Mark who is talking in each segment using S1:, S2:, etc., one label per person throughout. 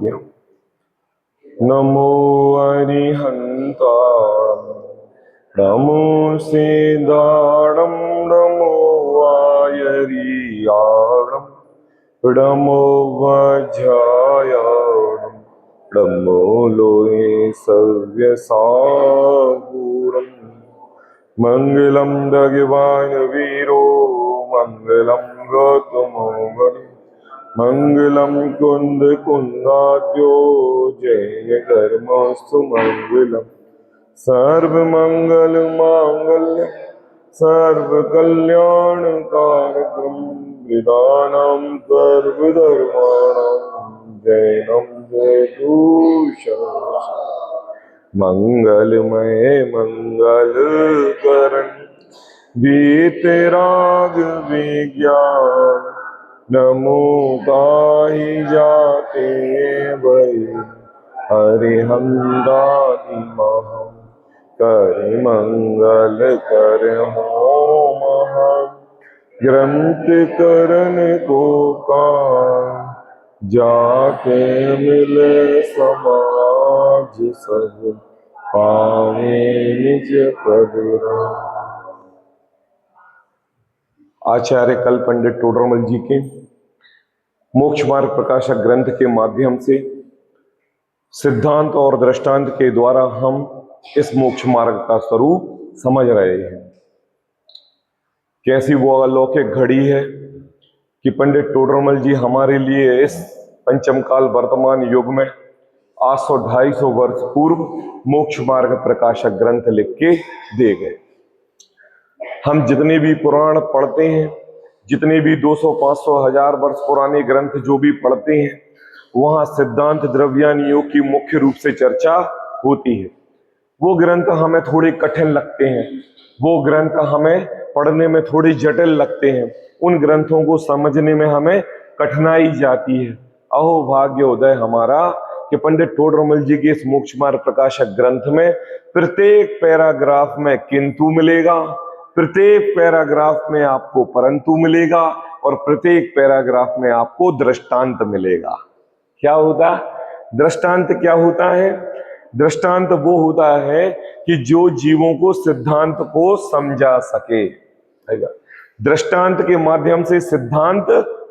S1: कृपया। नमो अरिहंताणं नमो सीताणं नमो आयरियाणं नमो वज्रायाणं नमो लोहे सव्यसागुरम्। मंगलम भगवान वीरो मंगलम गौतमोगण मंगलम कुंद कुंदाद्यो जय धर्मस्तु मंगलम। सर्व मंगल मांगल्य सर्व कल्याण कारकम विदानम सर्वधर्माणां जैनम जयतु मंगलमय मंगल करण वीतराग विज्ञान नमो गाहि जाते भई हरिहंदादि महा कर मंगल कर होम ग्रंथ करन को कान जाके मिले समाज सब पावे निज पद राम। आचार्य कल पंडित टोडरमल जी के मोक्ष मार्ग प्रकाशक ग्रंथ के माध्यम से सिद्धांत और दृष्टांत के द्वारा हम इस मोक्ष मार्ग का स्वरूप समझ रहे हैं। कैसी वो अलौकिक घड़ी है कि पंडित टोडरमल जी हमारे लिए इस पंचम काल वर्तमान युग में 800-250 वर्ष पूर्व मोक्ष मार्ग प्रकाशक ग्रंथ लिख के दे गए। हम जितने भी पुराण पढ़ते हैं, जितने भी 200, 500, 1000 वर्ष पुराने ग्रंथ जो भी पढ़ते हैं, वहां सिद्धांत द्रव्यान योग की मुख्य रूप से चर्चा होती है। वो ग्रंथ हमें थोड़े कठिन लगते हैं, वो ग्रंथ हमें पढ़ने में थोड़े जटिल लगते हैं, उन ग्रंथों को समझने में हमें कठिनाई जाती है। अहो भाग्य उदय हमारा कि पंडित टोडरमल जी के इस मोक्ष मार्ग प्रकाशक ग्रंथ में प्रत्येक पैराग्राफ में किंतु मिलेगा, प्रत्येक पैराग्राफ में आपको परंतु मिलेगा और प्रत्येक पैराग्राफ में आपको दृष्टांत मिलेगा। क्या होता है दृष्टांत? क्या होता है दृष्टांत? वो होता है कि जो जीवों को सिद्धांत को समझा सके। दृष्टांत के माध्यम से सिद्धांत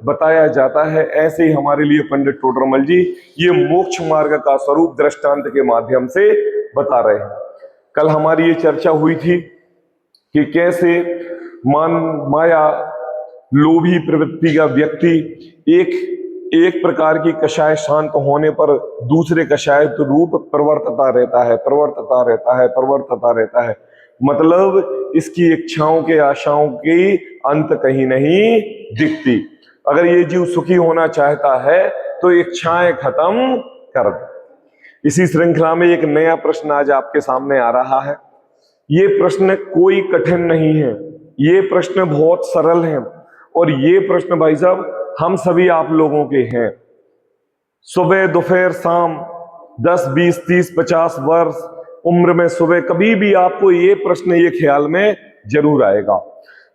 S1: बताया जाता है। ऐसे ही हमारे लिए पंडित टोडरमल जी ये मोक्ष मार्ग का स्वरूप दृष्टांत के माध्यम से बता रहे हैं। कल हमारी ये चर्चा हुई थी कि कैसे माया लोभी प्रवृत्ति का व्यक्ति एक प्रकार की कषाय शांत होने पर दूसरे कषाय रूप प्रवर्तता रहता है। मतलब इसकी इच्छाओं के आशाओं की अंत कहीं नहीं दिखती। अगर ये जीव सुखी होना चाहता है तो इच्छाएं खत्म कर दे। इसी श्रृंखला में एक नया प्रश्न आज आपके सामने आ रहा है। ये प्रश्न कोई कठिन नहीं है, ये प्रश्न बहुत सरल है और ये प्रश्न भाई साहब हम सभी आप लोगों के हैं। सुबह दोपहर शाम 10, 20, 30, 50 वर्ष उम्र में सुबह कभी भी आपको ये प्रश्न ये ख्याल में जरूर आएगा,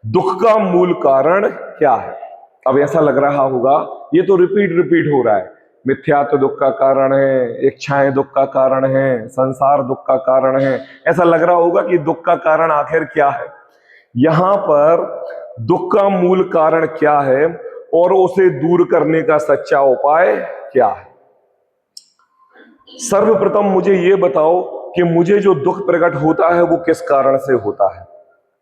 S1: दुख का मूल कारण क्या है? अब ऐसा लग रहा होगा ये तो रिपीट हो रहा है, मिथ्यात्व दुख का कारण है, इच्छाएं दुख का कारण है, संसार दुख का कारण है। ऐसा लग रहा होगा कि दुख का कारण आखिर क्या है। यहां पर दुख का मूल कारण क्या है और उसे दूर करने का सच्चा उपाय क्या है? सर्वप्रथम मुझे ये बताओ कि मुझे जो दुख प्रकट होता है वो किस कारण से होता है?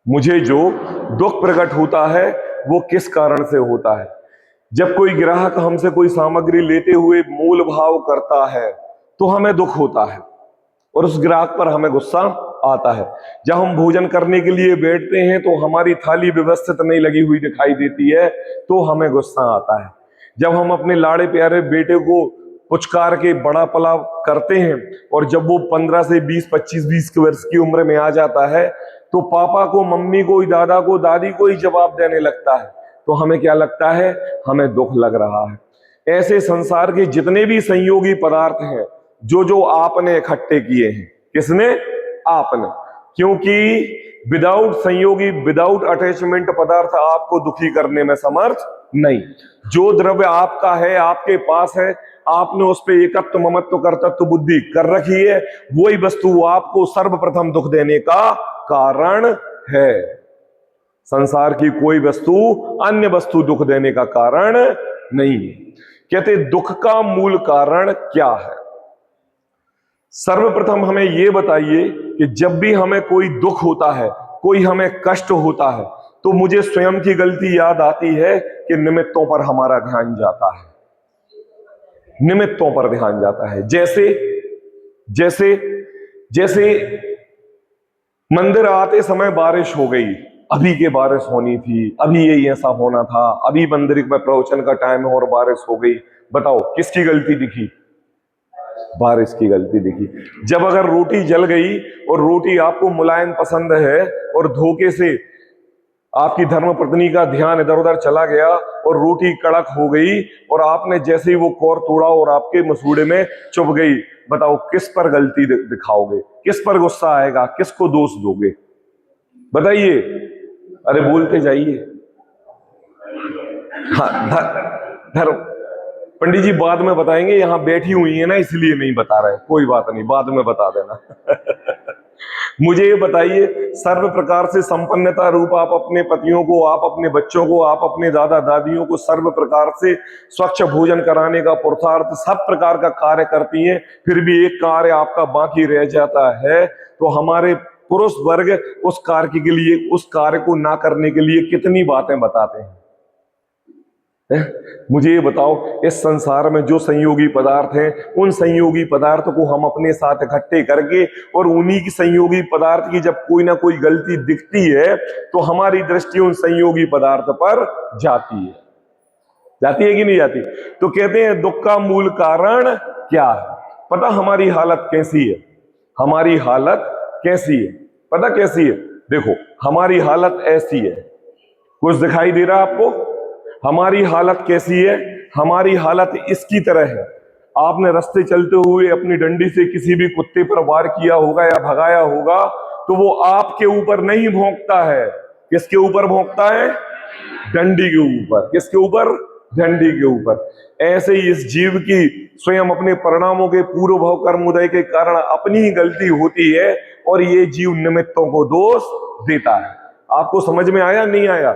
S1: मुझे जो दुख प्रकट होता है वो किस कारण से होता है? जब कोई ग्राहक हमसे कोई सामग्री लेते हुए मोल भाव करता है तो हमें दुख होता है और उस ग्राहक पर हमें गुस्सा आता है। जब हम भोजन करने के लिए बैठते हैं तो हमारी थाली व्यवस्थित नहीं लगी हुई दिखाई देती है तो हमें गुस्सा आता है। जब हम अपने लाड़े प्यारे बेटे को पुचकार के बड़ा पला करते हैं और जब वो 15 से 20, 25, 20 वर्ष की उम्र में आ जाता है तो पापा को, मम्मी को, दादा को, दादी को ही जवाब देने लगता है तो हमें क्या लगता है? हमें दुख लग रहा है। ऐसे संसार के जितने भी संयोगी पदार्थ हैं जो आपने इकट्ठे किए हैं, किसने? आपने। क्योंकि विदाउट संयोगी, विदाउट अटैचमेंट पदार्थ आपको दुखी करने में समर्थ नहीं। जो द्रव्य आपका है, आपके पास है, आपने उस पे एकत्व ममत्व कर्तृत्व बुद्धि कर रखी है, वही वस्तु आपको सर्वप्रथम दुख देने का कारण है। संसार की कोई वस्तु अन्य वस्तु दुख देने का कारण नहीं है। कहते दुख का मूल कारण क्या है? सर्वप्रथम हमें यह बताइए कि जब भी हमें कोई दुख होता है, कोई हमें कष्ट होता है, तो मुझे स्वयं की गलती याद आती है कि निमित्तों पर हमारा ध्यान जाता है, निमित्तों पर ध्यान जाता है। जैसे जैसे जैसे मंदिर आते समय बारिश हो गई, अभी के बारिश होनी थी, अभी यही ऐसा होना था, अभी मंदिर में प्रवचन का टाइम है और बारिश हो गई। बताओ किसकी गलती दिखी? बारिश की गलती दिखी। जब अगर रोटी जल गई और रोटी आपको मुलायम पसंद है और धोखे से आपकी धर्मपत्नी का ध्यान इधर उधर चला गया और रोटी कड़क हो गई और आपने जैसे ही वो कोर तोड़ा और आपके मसूड़े में चुभ गई, बताओ किस पर गलती दिखाओगे? किस पर गुस्सा आएगा? किसको दोष दोगे? बताइए, अरे बोलते जाइए। हाँ, धर्म पंडित जी बाद में बताएंगे, यहां बैठी हुई है ना इसलिए नहीं बता रहे, कोई बात नहीं, बाद में बता देना। मुझे ये बताइए, सर्व प्रकार से संपन्नता रूप आप अपने पतियों को, आप अपने बच्चों को, आप अपने दादा दादियों को सर्व प्रकार से स्वच्छ भोजन कराने का पुरुषार्थ सब प्रकार का कार्य करती हैं, फिर भी एक कार्य आपका बाकी रह जाता है, तो हमारे पुरुष वर्ग उस कार्य के लिए, उस कार्य को ना करने के लिए कितनी बातें बताते हैं। मुझे ये बताओ, इस संसार में जो संयोगी पदार्थ हैं, उन संयोगी पदार्थों को हम अपने साथ इकट्ठे करके और उन्हीं की संयोगी पदार्थ की जब कोई ना कोई गलती दिखती है तो हमारी दृष्टि उन संयोगी पदार्थ पर जाती है। जाती है कि नहीं जाती? तो कहते हैं दुख का मूल कारण क्या है? पता हमारी हालत कैसी है? हमारी हालत कैसी है? पता कैसी है? देखो, हमारी हालत ऐसी है, कुछ दिखाई दे रहा है आपको? हमारी हालत कैसी है? हमारी हालत इसकी तरह है, आपने रास्ते चलते हुए अपनी डंडी से किसी भी कुत्ते पर वार किया होगा या भगाया होगा, तो वो आपके ऊपर नहीं भौंकता है। किसके ऊपर भौंकता है? डंडी के ऊपर। किसके ऊपर? डंडी के ऊपर। ऐसे ही इस जीव की स्वयं अपने परिणामों के पूर्व भाव कर्मोदय के कारण अपनी ही गलती होती है और ये जीव निमित्तों को दोष देता है। आपको समझ में आया नहीं आया?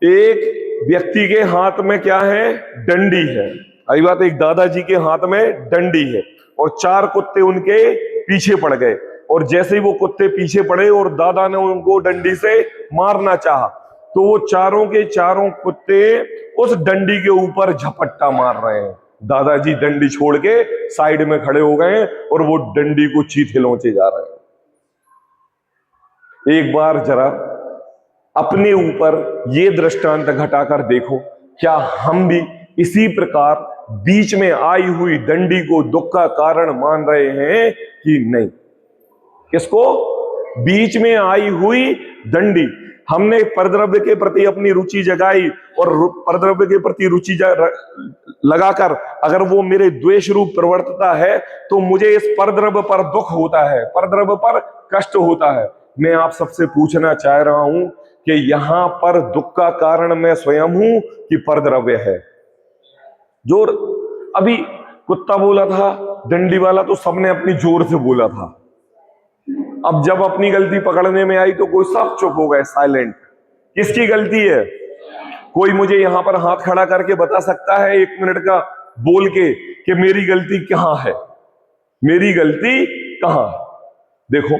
S1: एक व्यक्ति के हाथ में क्या है? डंडी है। आई बात, एक दादाजी के हाथ में डंडी है और चार कुत्ते उनके पीछे पड़ गए, और जैसे ही वो कुत्ते पीछे पड़े और दादा ने उनको डंडी से मारना चाहा, तो वो चारों के चारों कुत्ते उस डंडी के ऊपर झपट्टा मार रहे हैं। दादाजी डंडी छोड़ के साइड में खड़े हो गए और वो डंडी को चीथे लोचे जा रहे हैं। एक बार जरा अपने ऊपर ये दृष्टांत घटाकर देखो, क्या हम भी इसी प्रकार बीच में आई हुई डंडी को दुख का कारण मान रहे हैं कि नहीं? किसको? बीच में आई हुई डंडी। हमने परद्रव्य के प्रति अपनी रुचि जगाई और परद्रव्य के प्रति रुचि लगाकर अगर वो मेरे द्वेष रूप प्रवर्तता है तो मुझे इस परद्रव्य पर दुख होता है, परद्रव्य पर कष्ट होता है। मैं आप सबसे पूछना चाह रहा हूं कि यहां पर दुख का कारण मैं स्वयं हूं कि परद्रव्य है? जोर अभी कुत्ता बोला था, डंडी वाला तो सबने अपनी जोर से बोला था। अब जब अपनी गलती पकड़ने में आई तो कोई सब चुप हो गए, साइलेंट। किसकी गलती है? कोई मुझे यहां पर हाथ खड़ा करके बता सकता है 1 मिनट का बोल के कि मेरी गलती कहां है? मेरी गलती कहां है? देखो,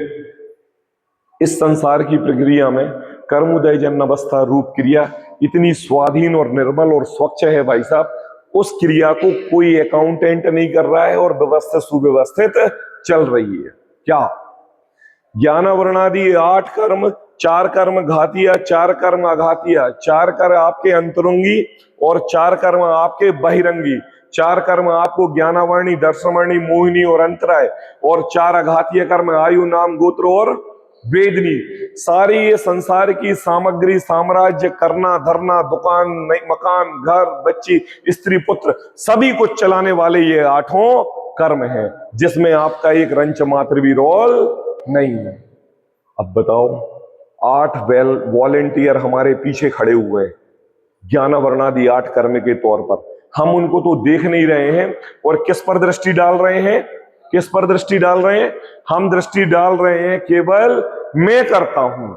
S1: इस संसार की प्रक्रिया में कर्मोदय जन्म अवस्था रूप क्रिया इतनी स्वाधीन और निर्मल और स्वच्छ है भाई साहब, उस क्रिया को कोई अकाउंटेंट नहीं कर रहा है और व्यवस्थित सुव्यवस्थित चल रही है। क्या? ज्ञानावरणादि 8 कर्म, 4 कर्म घातिया, 4 कर्म अघातिया, 4 कर्म आपके अंतरंगी और 4 कर्म आपके बहिरंगी, 4 कर्म आपको ज्ञानावर्णी, दर्शनवर्णी, मोहिनी और अंतराय, और 4 अघातीय कर्म आयु, नाम, गोत्र और वेदनी। सारी ये संसार की सामग्री, साम्राज्य, करना धरना, दुकान, मकान, घर, बच्ची, स्त्री, पुत्र, सभी कुछ चलाने वाले ये 8 कर्म हैं, जिसमें आपका एक रंच मात्र भी रोल नहीं है। अब बताओ, 8 वॉलेंटियर हमारे पीछे खड़े हुए हैं ज्ञानावरणादि 8 कर्म के तौर पर। हम उनको तो देख नहीं रहे हैं। और किस पर दृष्टि डाल रहे हैं? किस पर दृष्टि डाल रहे हैं? हम दृष्टि डाल रहे हैं केवल मैं करता हूं,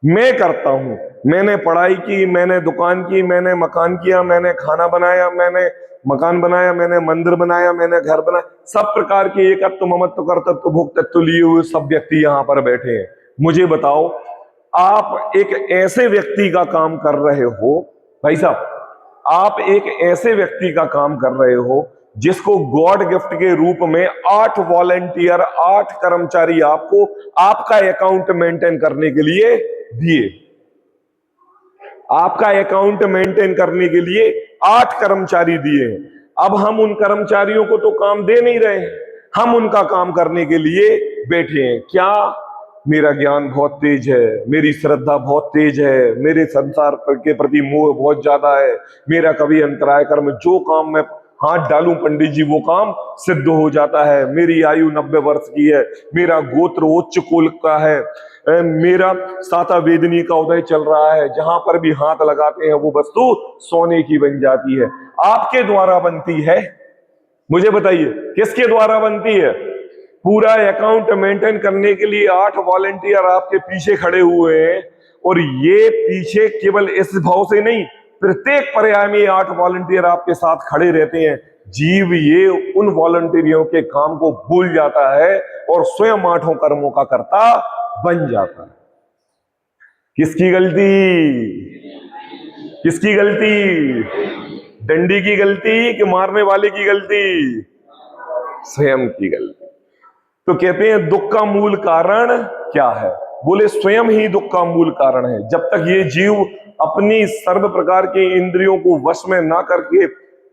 S1: मैं करता हूं, मैंने पढ़ाई की, मैंने दुकान की, मैंने मकान किया, मैंने खाना बनाया, मैंने मकान बनाया, मैंने मंदिर बनाया, मैंने घर बनाया। सब प्रकार के एकत्व, ममत्व, कर्तव्य, भोक्तृत्व लिए हुए सब व्यक्ति यहां पर बैठे हैं। मुझे बताओ, आप एक ऐसे व्यक्ति का काम कर रहे हो, भाई साहब, आप एक ऐसे व्यक्ति का काम कर रहे हो जिसको गॉड गिफ्ट के रूप में 8 वॉलंटियर, 8 कर्मचारी आपको आपका अकाउंट मेंटेन करने के लिए दिए। आपका अकाउंट मेंटेन करने के लिए 8 कर्मचारी दिए हैं। अब हम उन कर्मचारियों को तो काम दे नहीं रहे हैं, हम उनका काम करने के लिए बैठे हैं। क्या? मेरा ज्ञान बहुत तेज है, मेरी श्रद्धा बहुत तेज है, मेरे संसार के प्रति मोह बहुत ज्यादा है, मेरा कभी अंतराय कर्म, जो काम मैं हाथ डालूं पंडित जी वो काम सिद्ध हो जाता है, मेरी आयु 90 वर्ष की है, मेरा गोत्र उच्च कुल का है, मेरा साता वेदनी का उदय चल रहा है, जहां पर भी हाथ लगाते हैं वो वस्तु सोने की बन जाती है। आपके द्वारा बनती है? मुझे बताइए किसके द्वारा बनती है? पूरा अकाउंट मेंटेन करने के लिए 8 वॉलंटियर आपके पीछे खड़े हुए हैं। और ये पीछे केवल इस भाव से नहीं, प्रत्येक पर्याय में 8 वॉलंटियर आपके साथ खड़े रहते हैं। जीव ये उन वॉलंटियरों के काम को भूल जाता है और स्वयं 8 कर्मों का कर्ता बन जाता है। किसकी गलती? किसकी गलती? डंडी की गलती कि मारने वाले की गलती? स्वयं की गलती। तो कहते हैं दुख का मूल कारण क्या है? बोले स्वयं ही दुख का मूल कारण है। जब तक ये जीव अपनी सर्व प्रकार के इंद्रियों को वश में ना करके,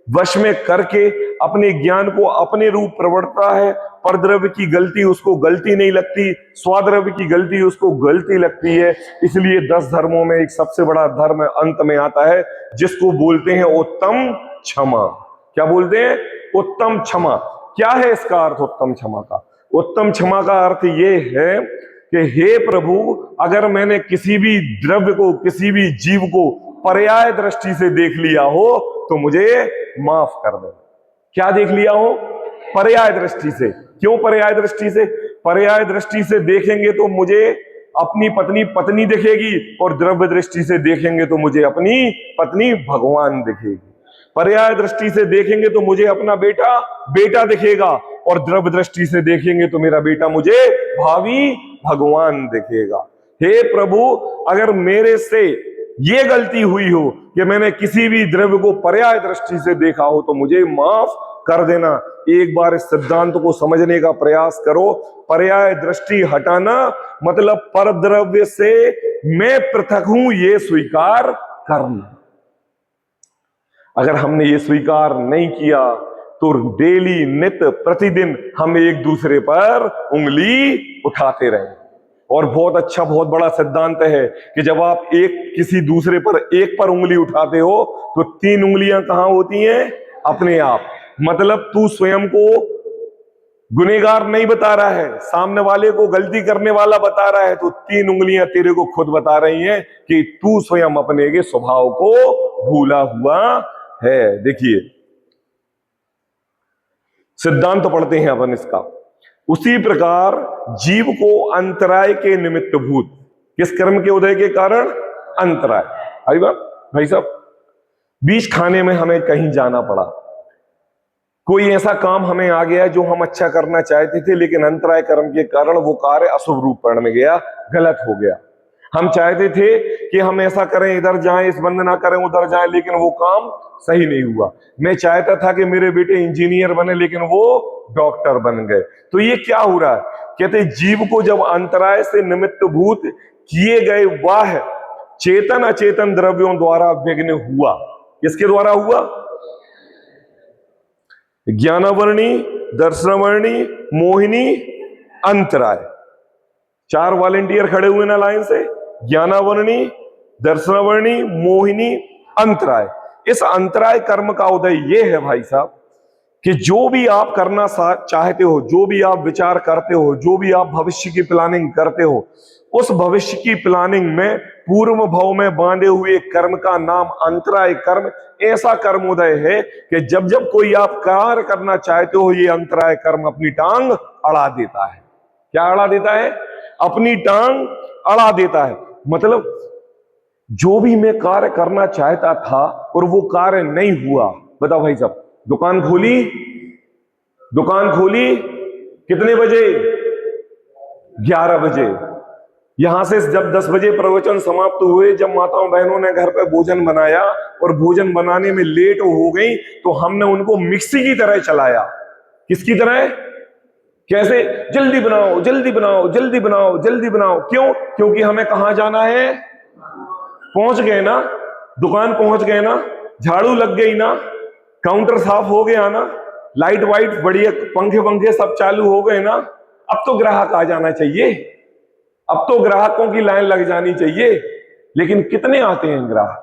S1: वश में करके अपने ज्ञान को अपने रूप प्रवर्तता है, परद्रव्य की गलती उसको गलती नहीं लगती, स्वाद्रव्य की गलती उसको गलती लगती है। इसलिए 10 धर्मों में एक सबसे बड़ा धर्म अंत में आता है जिसको बोलते हैं उत्तम क्षमा। क्या बोलते हैं? उत्तम क्षमा। क्या है इसका अर्थ उत्तम क्षमा का? उत्तम क्षमा का अर्थ ये है कि हे प्रभु, अगर मैंने किसी भी द्रव्य को, किसी भी जीव को पर्याय दृष्टि से देख लिया हो तो मुझे माफ कर दे। क्या देख लिया हो? पर्याय दृष्टि से। क्यों पर्याय दृष्टि से? पर्याय दृष्टि से देखेंगे तो मुझे अपनी पत्नी पत्नी दिखेगी, और द्रव्य दृष्टि से देखेंगे तो मुझे अपनी पत्नी भगवान दिखेगी। पर्याय दृष्टि से देखेंगे तो मुझे अपना बेटा बेटा दिखेगा, और द्रव्य दृष्टि से देखेंगे तो मेरा बेटा मुझे भावी भगवान दिखेगा। हे प्रभु, अगर मेरे से ये गलती हुई हो कि मैंने किसी भी द्रव्य को पर्याय दृष्टि से देखा हो तो मुझे माफ कर देना। एक बार इस सिद्धांत को समझने का प्रयास करो। पर्याय दृष्टि हटाना मतलब परद्रव्य से मैं पृथक हूं ये स्वीकार करना। अगर हमने ये स्वीकार नहीं किया तो डेली, नित्य, प्रतिदिन हम एक दूसरे पर उंगली उठाते रहें। और बहुत अच्छा, बहुत बड़ा सिद्धांत है कि जब आप किसी दूसरे पर एक पर उंगली उठाते हो तो 3 उंगलियां कहां होती हैं? अपने आप। मतलब तू स्वयं को गुनहगार नहीं बता रहा है, सामने वाले को गलती करने वाला बता रहा है, तो 3 उंगलियां तेरे को खुद बता रही हैं कि तू स्वयं अपने के स्वभाव को भूला हुआ है। देखिए सिद्धांत तो पढ़ते हैं अपन इसका। उसी प्रकार जीव को अंतराय के निमित्त भूत, किस कर्म के उदय के कारण? अंतराय। भाई साहब, बीज खाने में हमें कहीं जाना पड़ा, कोई ऐसा काम हमें आ गया जो हम अच्छा करना चाहते थे, लेकिन अंतराय कर्म के कारण वो कार्य अशुभ रूप में गया, गलत हो गया। हम चाहते थे कि हम ऐसा करें, इधर जाएं, इस बंद ना करें, उधर जाएं, लेकिन वो काम सही नहीं हुआ। मैं चाहता था कि मेरे बेटे इंजीनियर बने, लेकिन वो डॉक्टर बन गए। तो ये क्या हो रहा है? कहते जीव को जब अंतराय से निमित्त भूत किए गए वाह चेतन अचेतन द्रव्यों द्वारा विघ्न हुआ। किसके द्वारा हुआ? ज्ञानावर्णी, दर्शनावर्णी, मोहिनी, अंतराय। 4 वॉलंटियर खड़े हुए ना लाइन से। ज्ञानावर्णी, दर्शनावर्णी, मोहिनी, अंतराय। इस अंतराय कर्म का उदय ये है भाई साहब कि जो भी आप करना चाहते हो, जो भी आप विचार करते हो, जो भी आप भविष्य की प्लानिंग करते हो, उस भविष्य की प्लानिंग में पूर्व भाव में बांधे हुए कर्म का नाम अंतराय कर्म ऐसा कर्मोदय है कि जब जब कोई आप कार्य करना चाहते हो, ये अंतराय कर्म अपनी टांग अड़ा देता है। क्या अड़ा देता है? अपनी टांग अड़ा देता है। मतलब जो भी मैं कार्य करना चाहता था और वो कार्य नहीं हुआ। बताओ भाई साहब, दुकान खोली कितने बजे? 11 बजे। यहां से जब 10 बजे प्रवचन समाप्त हुए, जब माताओं बहनों ने घर पे भोजन बनाया और भोजन बनाने में लेट हो गई, तो हमने उनको मिक्सी की तरह चलाया। किसकी तरह? कैसे? जल्दी बनाओ, जल्दी बनाओ, जल्दी बनाओ, जल्दी बनाओ। क्यों? क्योंकि हमें कहां जाना है? पहुंच गए ना, दुकान पहुंच गए ना, झाड़ू लग गई ना, काउंटर साफ हो गया ना, लाइट वाइट बढ़िया, पंखे पंखे सब चालू हो गए ना, अब तो ग्राहक आ जाना चाहिए, अब तो ग्राहकों की लाइन लग जानी चाहिए। लेकिन कितने आते हैं ग्राहक?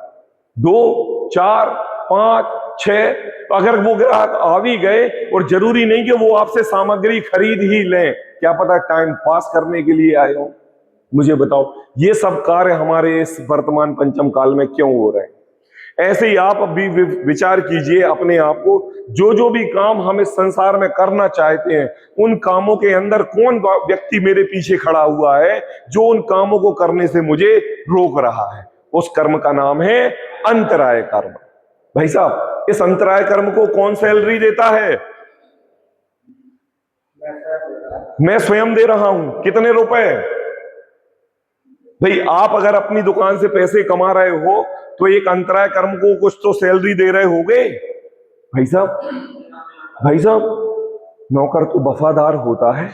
S1: 2, 4, 5, 6। अगर वो ग्राहक आ भी गए और जरूरी नहीं कि वो आपसे सामग्री खरीद ही लें, क्या पता टाइम पास करने के लिए आए हो। मुझे बताओ, ये सब कार्य हमारे इस वर्तमान पंचम काल में क्यों हो रहे हैं? ऐसे ही आप अभी विचार कीजिए अपने आप को, जो जो भी काम हम इस संसार में करना चाहते हैं, उन कामों के अंदर कौन व्यक्ति मेरे पीछे खड़ा हुआ है जो उन कामों को करने से मुझे रोक रहा है? उस कर्म का नाम है अंतराय कर्म। भाई साहब, इस अंतराय कर्म को कौन सैलरी देता है? मैं स्वयं दे रहा हूं। कितने रुपए? भाई, आप अगर अपनी दुकान से पैसे कमा रहे हो तो एक अंतराय कर्म को कुछ तो सैलरी दे रहे होगे। भाई साहब, नौकर तो वफादार होता है।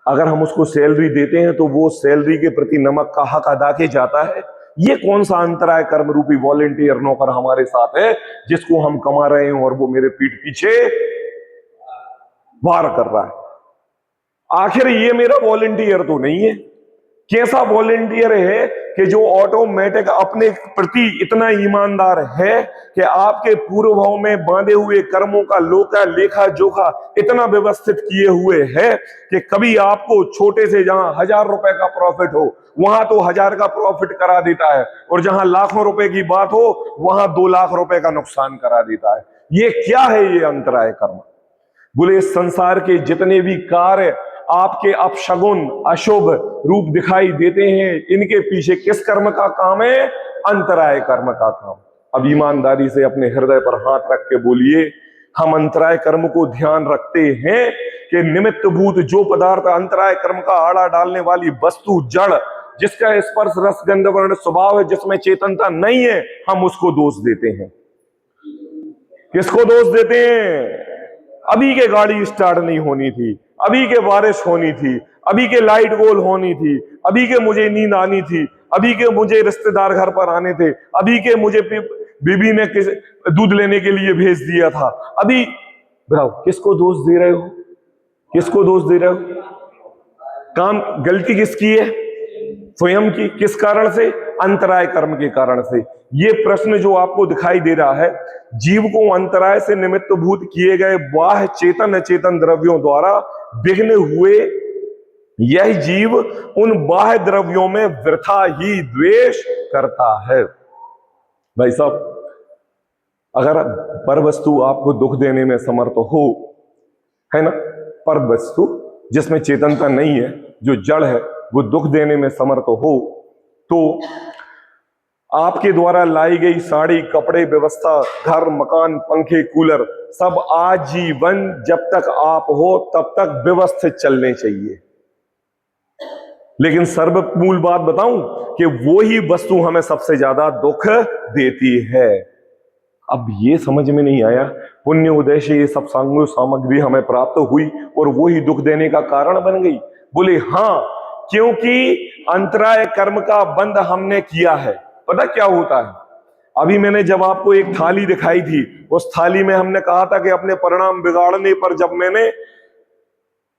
S1: अगर हम उसको सैलरी देते हैं तो वो सैलरी के प्रति नमक का हक अदा के जाता है। ये कौन सा अंतराय कर्म रूपी वॉलेंटियर नौकर हमारे साथ है जिसको हम कमा रहे हैं और वो मेरे पीठ पीछे वार कर रहा है? आखिर ये मेरा वॉलेंटियर तो नहीं है। कैसा वॉलेंटियर है कि जो ऑटोमेटिक अपने प्रति इतना ईमानदार है कि आपके पूर्व भाव में बांधे हुए कर्मों का लोका लेखा जोखा इतना व्यवस्थित किए हुए है कि कभी आपको छोटे से जहां 1000 रुपए का प्रॉफिट हो वहां तो 1000 का प्रॉफिट करा देता है, और जहां लाखों रुपए की बात हो वहां 2 लाख रुपए का नुकसान करा देता है। ये क्या है? ये अंतराय कर्म। बोले, इस संसार के जितने भी कार्य आपके अपशगुन अशुभ रूप दिखाई देते हैं, इनके पीछे किस कर्म का काम है? अंतराय कर्म का काम। अब ईमानदारी से अपने हृदय पर हाथ रख के बोलिए, हम अंतराय कर्म को ध्यान रखते हैं कि निमित्त भूत जो पदार्थ अंतराय कर्म का आड़ा डालने वाली वस्तु जड़, जिसका स्पर्श रस गंध वर्ण स्वभाव है, जिसमें चेतनता नहीं है, हम उसको दोष देते हैं। किसको दोष देते हैं? अभी के गाड़ी स्टार्ट नहीं होनी थी, अभी के बारिश होनी थी, अभी के लाइट गोल होनी थी, अभी के मुझे नींद आनी थी, अभी के मुझे रिश्तेदार घर पर आने थे, अभी के मुझे बीबी ने दूध लेने के लिए भेज दिया था। अभी बताओ, किसको दोष दे रहे हो? किसको दोष दे रहे हो? काम गलती किसकी है? स्वयं की। किस कारण से? अंतराय कर्म के कारण से। ये प्रश्न जो आपको दिखाई दे रहा है, जीव को अंतराय से निमित्त भूत किए गए बाह्य चेतन अचेतन द्रव्यों द्वारा विघ्न हुए यह जीव उन बाह्य द्रव्यों में वृथा ही द्वेष करता है। भाई साहब, अगर पर वस्तु आपको दुख देने में समर्थ हो, है ना, पर वस्तु जिसमें चेतनता नहीं है, जो जड़ है, वो दुख देने में समर्थ हो, तो आपके द्वारा लाई गई साड़ी, कपड़े, व्यवस्था, घर, मकान, पंखे, कूलर सब आजीवन जब तक आप हो तब तक व्यवस्थित चलने चाहिए। लेकिन सर्वमूल बात बताऊं कि वो ही वस्तु हमें सबसे ज्यादा दुख देती है। अब ये समझ में नहीं आया, पुण्य उदय से ये सब सामग्री हमें प्राप्त हुई और वो ही दुख देने का कारण बन गई। बोले हाँ, क्योंकि अंतराय कर्म का बंध हमने किया है। पता क्या होता है? अभी मैंने जब आपको एक थाली दिखाई थी, उस थाली में हमने कहा था कि अपने परिणाम बिगाड़ने पर जब मैंने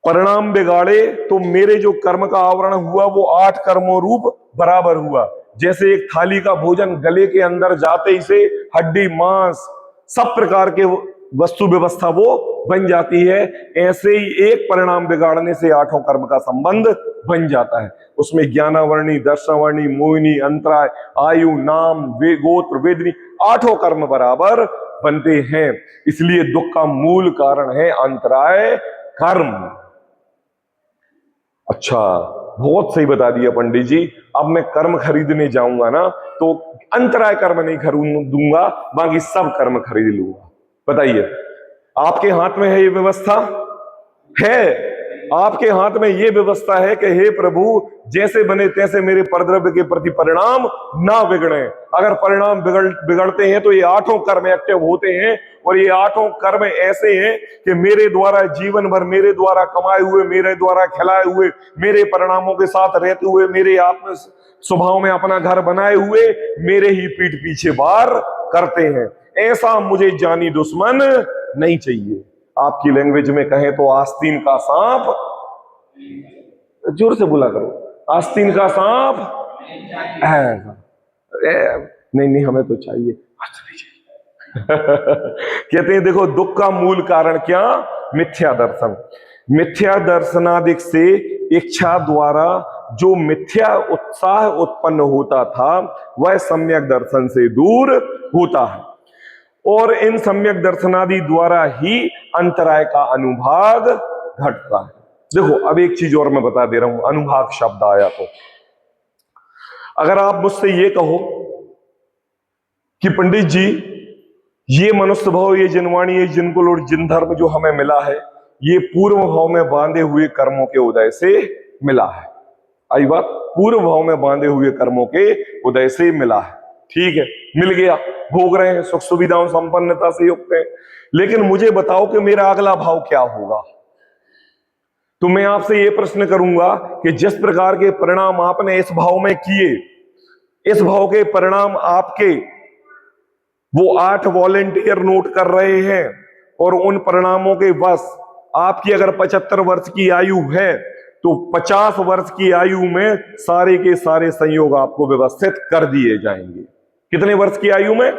S1: परिणाम बिगाड़े तो मेरे जो कर्म का आवरण हुआ वो 8 कर्मों रूप बराबर हुआ। जैसे एक थाली का भोजन गले के अंदर जाते ही से हड्डी मांस सब प्रकार के वस्तु व्यवस्था वो बन जाती है। ऐसे ही एक परिणाम बिगाड़ने से आठों कर्म का संबंध बन जाता है। उसमें ज्ञानावर्णी, दर्शनावर्णी, मोहिनी, अंतराय, आयु, नाम, गोत्र, वेदनी, आठों कर्म बराबर बनते हैं। इसलिए दुख का मूल कारण है अंतराय कर्म। अच्छा, बहुत सही बता दिया पंडित जी। अब मैं कर्म खरीदने जाऊंगा ना तो अंतराय कर्म नहीं खरीदूंगा, बाकी सब कर्म खरीद लूंगा। बताइए, आपके हाथ में है ये व्यवस्था? है। आपके हाथ में ये व्यवस्था है कि हे प्रभु, जैसे बने तैसे मेरे परद्रव्य के प्रति परिणाम ना बिगड़े। अगर परिणाम बिगड़ते हैं तो ये आठों कर्म एक्टिव होते हैं, और ये आठों कर्म ऐसे हैं कि मेरे द्वारा जीवन भर, मेरे द्वारा कमाए हुए, मेरे द्वारा खिलाए हुए, मेरे परिणामों के साथ रहते हुए, मेरे आत्म स्वभाव में अपना घर बनाए हुए, मेरे ही पीठ पीछे वार करते हैं। ऐसा मुझे जानी दुश्मन नहीं चाहिए। आपकी लैंग्वेज में कहें तो आस्तीन का सांप, जोर से बोला करो, आस्तीन का सांप नहीं नहीं, हमें तो चाहिए। कहते हैं देखो, दुख का मूल कारण क्या? मिथ्या दर्शन। मिथ्या दर्शनादिक से इच्छा द्वारा जो मिथ्या उत्साह उत्पन्न होता था वह सम्यक दर्शन से दूर होता है, और इन सम्यक दर्शनादि द्वारा ही अंतराय का अनुभाग घटता है। देखो, अब एक चीज और मैं बता दे रहा हूं, अनुभाग शब्द आया तो अगर आप मुझसे ये कहो कि पंडित जी, ये मनुष्य भाव, ये जिनवाणी, ये जिनकुल और जिन धर्म जो हमें मिला है, ये पूर्व भाव में बांधे हुए कर्मों के उदय से मिला है। आई बात? पूर्व भाव में बांधे हुए कर्मों के उदय से मिला है। ठीक है, मिल गया, भोग रहे हैं, सुख सुविधाओं संपन्नता से युक्त हैं। लेकिन मुझे बताओ कि मेरा अगला भाव क्या होगा? तो मैं आपसे यह प्रश्न करूंगा कि जिस प्रकार के परिणाम आपने इस भाव में किए, इस भाव के परिणाम आपके वो 8 वॉलेंटियर नोट कर रहे हैं, और उन परिणामों के बस आपकी अगर 75 वर्ष की आयु है तो 50 वर्ष की आयु में सारे के सारे संयोग आपको व्यवस्थित कर दिए जाएंगे। कितने वर्ष की आयु में?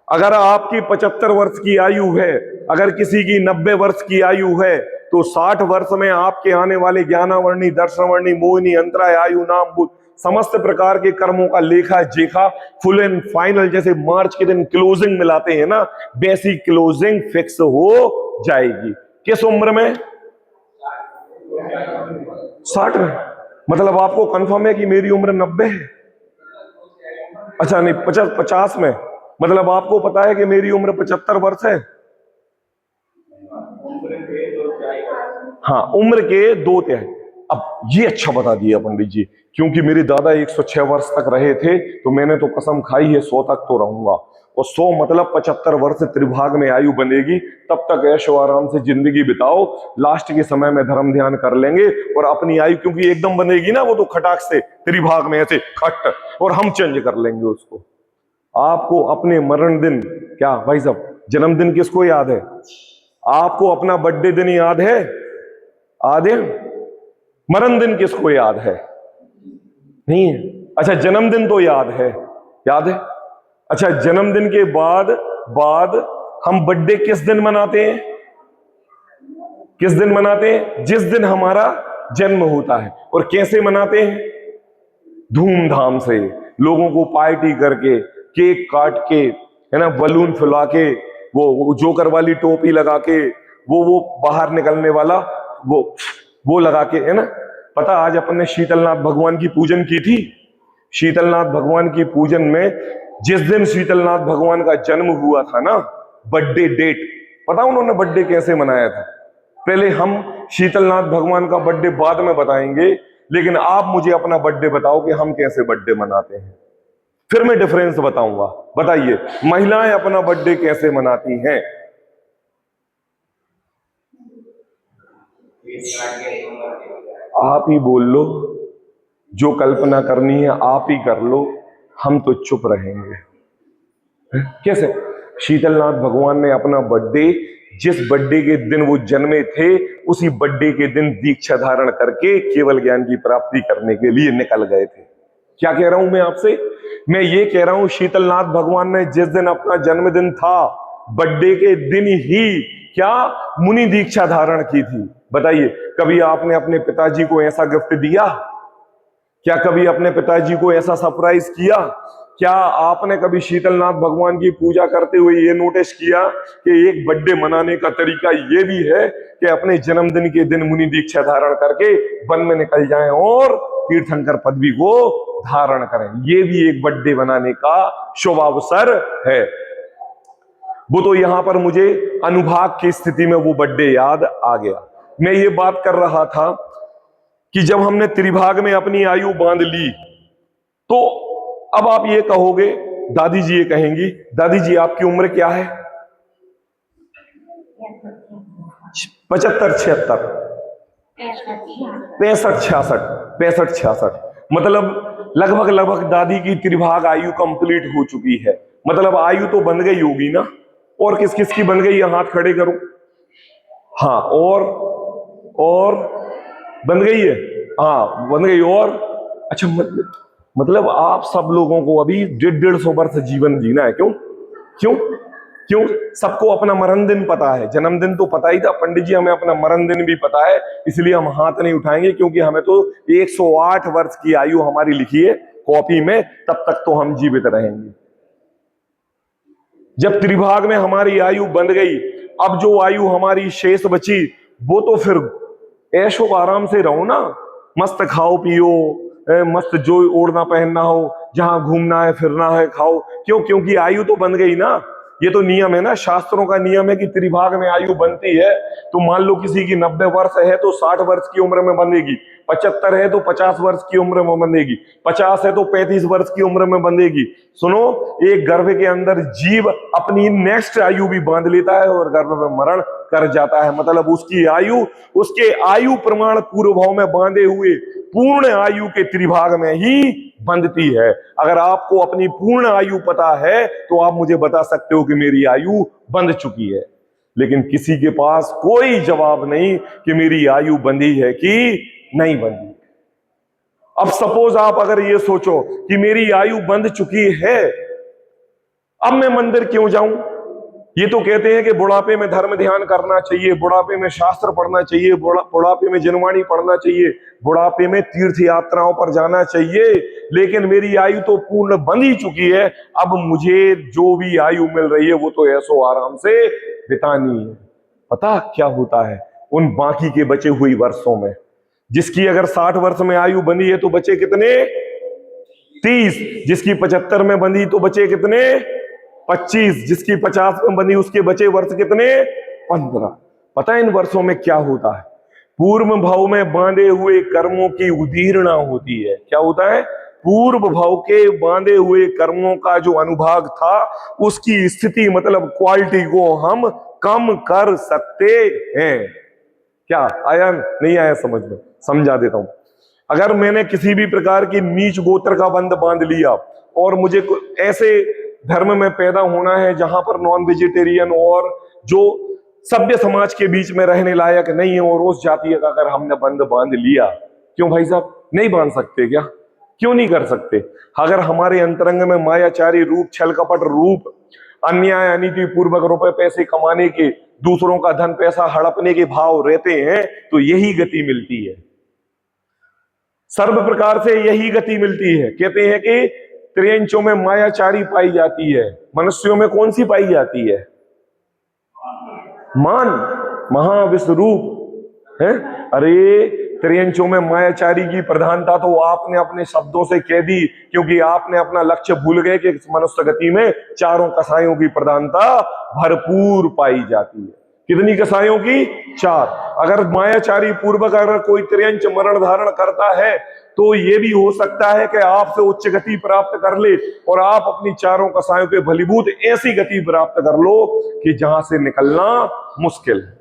S1: अगर आपकी 75 वर्ष की आयु है, अगर किसी की 90 वर्ष की आयु है, तो 60 वर्ष में आपके आने वाले ज्ञानावर्णी, दर्शनावर्णी, मोहिनी, अंतराय, आयु, नाम, बुद्ध, समस्त प्रकार के कर्मों का लेखा जेखा फुल एंड फाइनल, जैसे मार्च के दिन क्लोजिंग मिलाते हैं ना, वैसी क्लोजिंग फिक्स हो जाएगी। किस उम्र में? 60 में। मतलब आपको कंफर्म है कि मेरी उम्र 90 है? अच्छा नहीं, 50 में। मतलब आपको पता है कि मेरी उम्र 75 वर्ष है? हाँ, उम्र के 2 तिहाई। अब ये अच्छा बता दिया पंडित जी, क्योंकि मेरे दादा 106 वर्ष तक रहे थे, तो मैंने तो कसम खाई है 100 तक तो रहूंगा। और 100 मतलब 75 वर्ष त्रिभाग में आयु बनेगी, तब तक ऐशो आराम से जिंदगी बिताओ। लास्ट के समय में धर्म ध्यान कर लेंगे, और अपनी आयु क्योंकि एकदम बनेगी ना, वो तो खटाक से त्रिभाग में ऐसे खट, और हम चेंज कर लेंगे उसको। आपको अपने मरण दिन, क्या भाई साहब, जन्मदिन किसको याद है? आपको अपना बर्थडे दिन याद है? आदे मरण दिन किसको याद है? नहीं है। अच्छा, जन्मदिन तो याद है, याद है। अच्छा, जन्मदिन के बाद हम बर्थडे किस दिन मनाते हैं? किस दिन मनाते हैं? जिस दिन हमारा जन्म होता है। और कैसे मनाते हैं? धूमधाम से, लोगों को पार्टी करके, केक काट के, है ना, बलून फुला के, वो जोकर वाली टोपी लगा के, वो बाहर निकलने वाला वो लगा के, है ना। पता, आज अपन ने शीतलनाथ भगवान की पूजन की थी। शीतलनाथ भगवान की पूजन में जिस दिन शीतलनाथ भगवान का जन्म हुआ था ना, बर्थडे डेट, पता उन्होंने बर्थडे कैसे मनाया था? पहले हम शीतलनाथ भगवान का बर्थडे बाद में बताएंगे, लेकिन आप मुझे अपना बर्थडे बताओ कि हम कैसे बर्थडे मनाते हैं, फिर मैं डिफरेंस बताऊंगा। बताइए, महिलाएं अपना बर्थडे कैसे मनाती हैं? आप ही बोल लो, जो कल्पना करनी है आप ही कर लो, हम तो चुप रहेंगे। कैसे? शीतलनाथ भगवान ने अपना बर्थडे, जिस बर्थडे के दिन वो जन्मे थे, उसी बर्थडे के दिन दीक्षा धारण करके केवल ज्ञान की प्राप्ति करने के लिए निकल गए थे। क्या कह रहा हूं मैं आपसे? मैं ये कह रहा हूं, शीतलनाथ भगवान ने जिस दिन अपना जन्मदिन था, बर्थडे के दिन ही क्या मुनि दीक्षा धारण की थी। बताइए, कभी आपने अपने पिताजी को ऐसा गिफ्ट दिया? क्या कभी अपने पिताजी को ऐसा सरप्राइज किया? क्या आपने कभी शीतलनाथ भगवान की पूजा करते हुए ये नोटिस किया कि एक बर्थडे मनाने का तरीका ये भी है कि अपने जन्मदिन के दिन मुनि दीक्षा धारण करके वन में निकल जाएं और तीर्थंकर पदवी को धारण करें? ये भी एक बर्थडे मनाने का शुभ अवसर है। वो तो यहां पर मुझे अनुभाग की स्थिति में वो बर्थडे याद आ गया। मैं ये बात कर रहा था कि जब हमने त्रिभाग में अपनी आयु बांध ली तो अब आप ये कहोगे, दादी जी ये कहेंगी, दादी जी आपकी उम्र क्या है? 75, 76, 65, 66, मतलब लगभग दादी की त्रिभाग आयु कंप्लीट हो चुकी है। मतलब आयु तो बन गई होगी ना। और किस किस की बन गई है? हाथ खड़े करो। हाँ, और बन गई है। हाँ, बन गई। और अच्छा, मतलब आप सब लोगों को अभी 150 वर्ष जीवन जीना है। क्यों क्यों क्यों? सबको अपना मरण दिन पता है, जन्मदिन तो पता ही था। पंडित जी हमें अपना मरण दिन भी पता है, इसलिए हम हाथ नहीं उठाएंगे, क्योंकि हमें तो 108 वर्ष की आयु हमारी लिखी है कॉपी में, तब तक तो हम जीवित रहेंगे। जब त्रिभाग में हमारी आयु बन गई, अब जो आयु हमारी शेष बची वो तो फिर ऐशो आराम से रहो ना। मस्त खाओ पियो, मस्त जो ओढ़ना पहनना हो, जहां घूमना है फिरना है खाओ। क्यों? क्योंकि आयु तो बन गई ना। ये तो नियम है ना, शास्त्रों का नियम है कि त्रिभाग में आयु बनती है। तो मान लो किसी की 90 वर्ष है तो 60 वर्ष की उम्र में बंधेगी, 75 है तो 50 वर्ष की उम्र में बंधेगी, 50 है तो 35 वर्ष की उम्र में बंधेगी। सुनो, एक गर्भ के अंदर जीव अपनी नेक्स्ट आयु भी बांध लेता है और गर्भ में मरण कर जाता है। मतलब उसकी आयु उसके आयु प्रमाण पूर्व भाव में बांधे हुए पूर्ण आयु के त्रिभाग में ही बंधती है। अगर आपको अपनी पूर्ण आयु पता है तो आप मुझे बता सकते हो कि मेरी आयु बंध चुकी है। लेकिन किसी के पास कोई जवाब नहीं कि मेरी आयु बंधी है कि नहीं बंधी। अब सपोज आप अगर ये सोचो कि मेरी आयु बंध चुकी है, अब मैं मंदिर क्यों जाऊं? ये तो कहते हैं कि बुढ़ापे में धर्म ध्यान करना चाहिए, बुढ़ापे में शास्त्र पढ़ना चाहिए, बुढ़ापे में जनवाणी पढ़ना चाहिए, बुढ़ापे में तीर्थ यात्राओं पर जाना चाहिए। लेकिन मेरी आयु तो पूर्ण बंध ही चुकी है। अब मुझे जो भी आयु मिल रही है वो तो ऐसो आराम से बितानी है। पता क्या होता है उन बाकी के बचे हुए वर्षों में? जिसकी अगर 60 वर्ष में आयु बनी है तो बचे कितने? 30। जिसकी 75 में बनी तो बचे कितने? 25। जिसकी 50 में बनी उसके बचे वर्ष कितने? 15। पता है इन वर्षों में क्या होता है? पूर्व भाव में बांधे हुए कर्मों की उदीर्णा होती है। क्या होता है? पूर्व भाव के बांधे हुए कर्मों का जो अनुभाग था उसकी स्थिति मतलब क्वालिटी को हम कम कर सकते हैं। क्या आया? नहीं आया समझ में? समझा देता हूं। अगर मैंने किसी भी प्रकार की नीच गोत्र का बंध बांध लिया और मुझे ऐसे धर्म में पैदा होना है जहां पर नॉन वेजिटेरियन और जो सभ्य समाज के बीच में रहने लायक नहीं है, और उस जाति का अगर हमने बंध बांध लिया, क्यों भाई साहब नहीं बांध सकते क्या? क्यों नहीं कर सकते? अगर हमारे अंतरंग में मायाचारी रूप, छल कपट रूप, अन्याय अनीति पूर्वक रुपए पैसे कमाने के, दूसरों का धन पैसा हड़पने के भाव रहते हैं तो यही गति मिलती है। सर्व प्रकार से यही गति मिलती है। कहते हैं कि त्रियंचों में मायाचारी पाई जाती है, मनुष्यों में कौन सी पाई जाती है? मान, महाविश्वरूप है। अरे त्रियंचों में मायाचारी की प्रधानता तो आपने अपने शब्दों से कह दी, क्योंकि आपने अपना लक्ष्य भूल गए कि मनुष्य गति में चारों कसायों की प्रधानता भरपूर पाई जाती है। कितनी कसायों की? 4। अगर मायाचारी पूर्वक अगर कोई त्रियंच मरण धारण करता है तो यह भी हो सकता है कि आपसे उच्च गति प्राप्त कर ले और आप अपनी चारों कसायों के भलीभूत ऐसी गति प्राप्त कर लो कि जहां से निकलना मुश्किल है।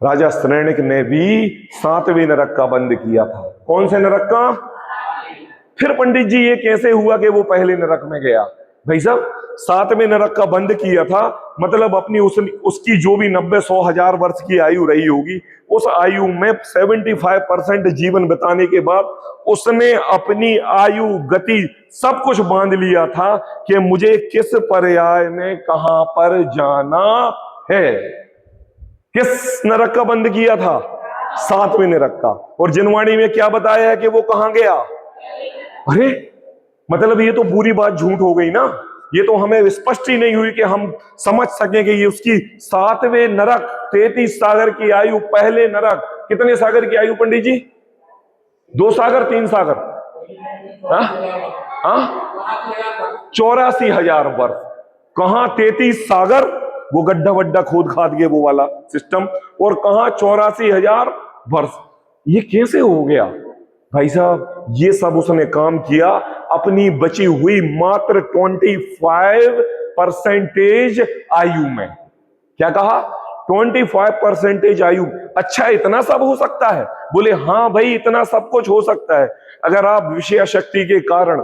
S1: राजा श्रेणिक ने भी 7वें नरक का बंद किया था। कौन से नरक का? फिर पंडित जी ये कैसे हुआ कि वो पहले नरक में गया? भाई साहब सातवें नरक का बंद किया था, मतलब अपनी उसकी जो भी 90, 100, 1000 वर्ष की आयु रही होगी, उस आयु में 75% जीवन बिताने के बाद उसने अपनी आयु, गति, सब कुछ बांध लिया था कि मुझे किस पर्याय में कहां पर जाना है। किस नरक का बंद किया था? सातवें नरक का। और जिनवाणी में क्या बताया है कि वो कहां गया? अरे मतलब ये तो पूरी बात झूठ हो गई ना। ये तो हमें स्पष्ट ही नहीं हुई कि हम समझ सकें कि ये उसकी सातवें नरक, 33 सागर की आयु, पहले नरक। कितने सागर की आयु पंडित जी? 2 सागर, 3 सागर? 84,000 वर्ष। कहां 33 सागर, वो गड्ढा वड्ढा खोद खाद के वो वाला सिस्टम, और कहां 84,000 वर्ष। ये कैसे हो गया भाई साहब? ये सब उसने काम किया अपनी बची हुई मात्र 25% आयु में। क्या कहा? 25% आयु। अच्छा, इतना सब हो सकता है? बोले हां भाई, इतना सब कुछ हो सकता है। अगर आप विषय शक्ति के कारण,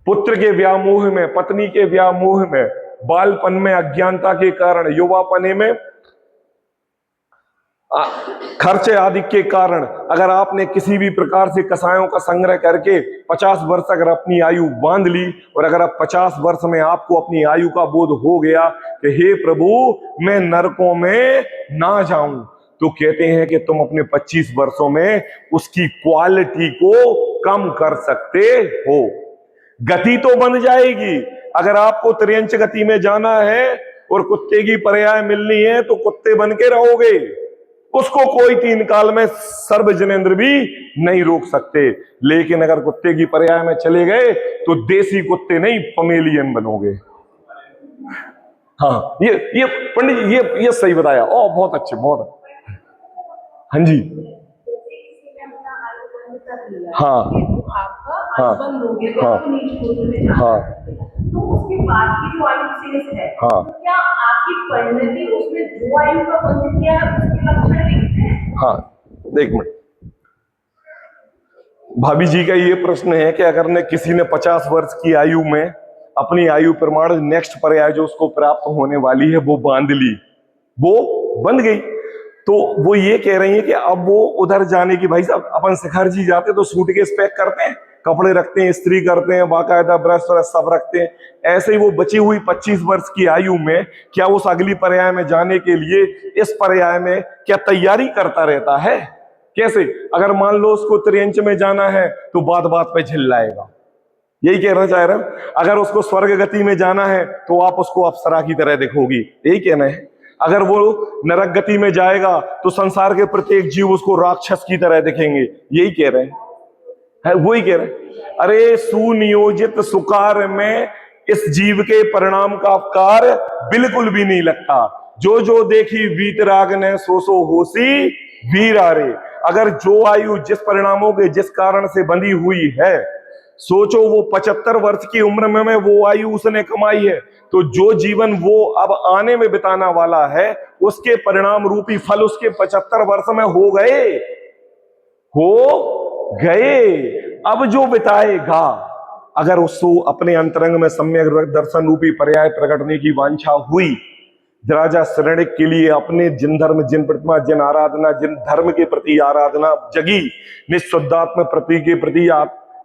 S1: पुत्र के व्यामोह में, पत्नी के व्यामोह में, बालपन में अज्ञानता के कारण, युवापने में खर्चे आदि के कारण, अगर आपने किसी भी प्रकार से कसायों का संग्रह करके 50 वर्ष अगर अपनी आयु बांध ली, और अगर आप 50 वर्ष में आपको अपनी आयु का बोध हो गया कि हे प्रभु मैं नरकों में ना जाऊं, तो कहते हैं कि तुम अपने 25 वर्षों में उसकी क्वालिटी को कम कर सकते हो। गति तो बन जाएगी। अगर आपको त्रियंच गति में जाना है और कुत्ते की पर्याय मिलनी है तो कुत्ते बन के रहोगे, उसको कोई 3 काल में सर्वजनेंद्र भी नहीं रोक सकते। लेकिन अगर कुत्ते की पर्याय में चले गए तो देसी कुत्ते नहीं, पमेलियन बनोगे। हाँ, ये पंडित जी ये सही बताया। ओ बहुत अच्छे, बहुत। हाँ जी, हाँ हाँ हाँ हाँ,
S2: तो उसके बाद की जो आयु शेष है,
S1: हाँ,
S2: तो क्या आपकी परिणति उसमें जो आयु का बंध किया है उसके लक्षण दिखते हैं?
S1: हाँ, एक मिनट। भाभी जी का ये प्रश्न है कि अगर ने किसी ने 50 वर्ष की आयु में अपनी आयु प्रमाण नेक्स्ट पर्याय जो उसको प्राप्त होने वाली है वो बांध ली, वो बंध गई, तो वो ये कह रही है कि अब वो उधर जाने की, भाई साहब अपन शिखर जी जाते तो सूटकेस पैक करते हैं, कपड़े रखते हैं, इस्त्री करते हैं, बाकायदा ब्रश व्रश सब रखते हैं। ऐसे ही वो बची हुई 25 वर्ष की आयु में क्या उस अगली पर्याय में जाने के लिए इस पर्याय में क्या तैयारी करता रहता है? कैसे? अगर मान लो उसको त्रियंच में जाना है तो बात बात पे झिल्लाएगा, यही कहना चाह रहा हूं। अगर उसको स्वर्ग गति में जाना है तो आप उसको अप्सरा की तरह देखोगी, यही कहना है। अगर वो नरक गति में जाएगा तो संसार के प्रत्येक जीव उसको राक्षस की तरह देखेंगे, यही कह रहे हैं, वही कह रहे हैं। अरे सुनियोजित सुकार में इस जीव के परिणाम का कार्य बिल्कुल भी नहीं लगता। जो जो देखी वीतराग ने सो सो होसी वीर आरे। अगर जो आयु जिस परिणामों के जिस कारण से बंधी हुई है, सोचो वो 75 वर्ष की उम्र में वो आयु उसने कमाई है, तो जो जीवन वो अब आने में बिताना वाला है उसके परिणाम रूपी फल उसके 75 वर्ष में हो गए। अब जो बिताएगा, अगर उसको अपने अंतरंग में सम्यक दर्शन रूपी पर्याय प्रकटने की वांछा हुई, राजा शरणिक के लिए अपने जिन धर्म, जिन प्रतिमा, जिन आराधना, जिन धर्म के प्रति आराधना जगी, निःशुद्धात्म प्रति के प्रति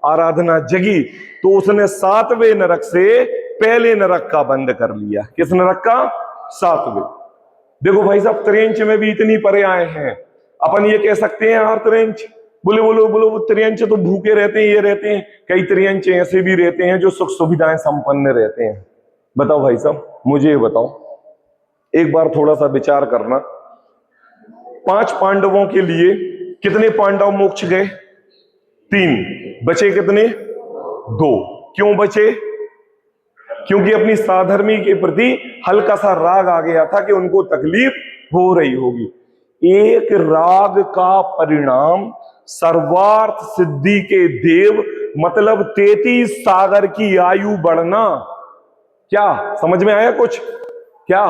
S1: आराधना जगी, तो उसने 7वें नरक से पहले नरक का बंद कर लिया। किस नरक का? 7वें। देखो भाई साहब, त्रियंच में भी इतनी पर्याय हैं। अपन ये कह सकते हैं यार त्रियंच, बोलो त्रियंच तो भूखे रहते हैं, ये रहते हैं। कई त्रियंच ऐसे भी रहते हैं जो सुख सुविधाएं संपन्न रहते हैं। बताओ भाई साहब, मुझे ये बताओ, एक बार थोड़ा सा विचार करना। 5 पांडवों के लिए कितने पांडव मोक्ष गए? 3। बचे कितने? 2। क्यों बचे? क्योंकि अपनी साधर्मी के प्रति हल्का सा राग आ गया था कि उनको तकलीफ हो रही होगी। एक राग का परिणाम सर्वार्थ सिद्धि के देव, मतलब 33 सागर की आयु बढ़ना। क्या समझ में आया कुछ? क्या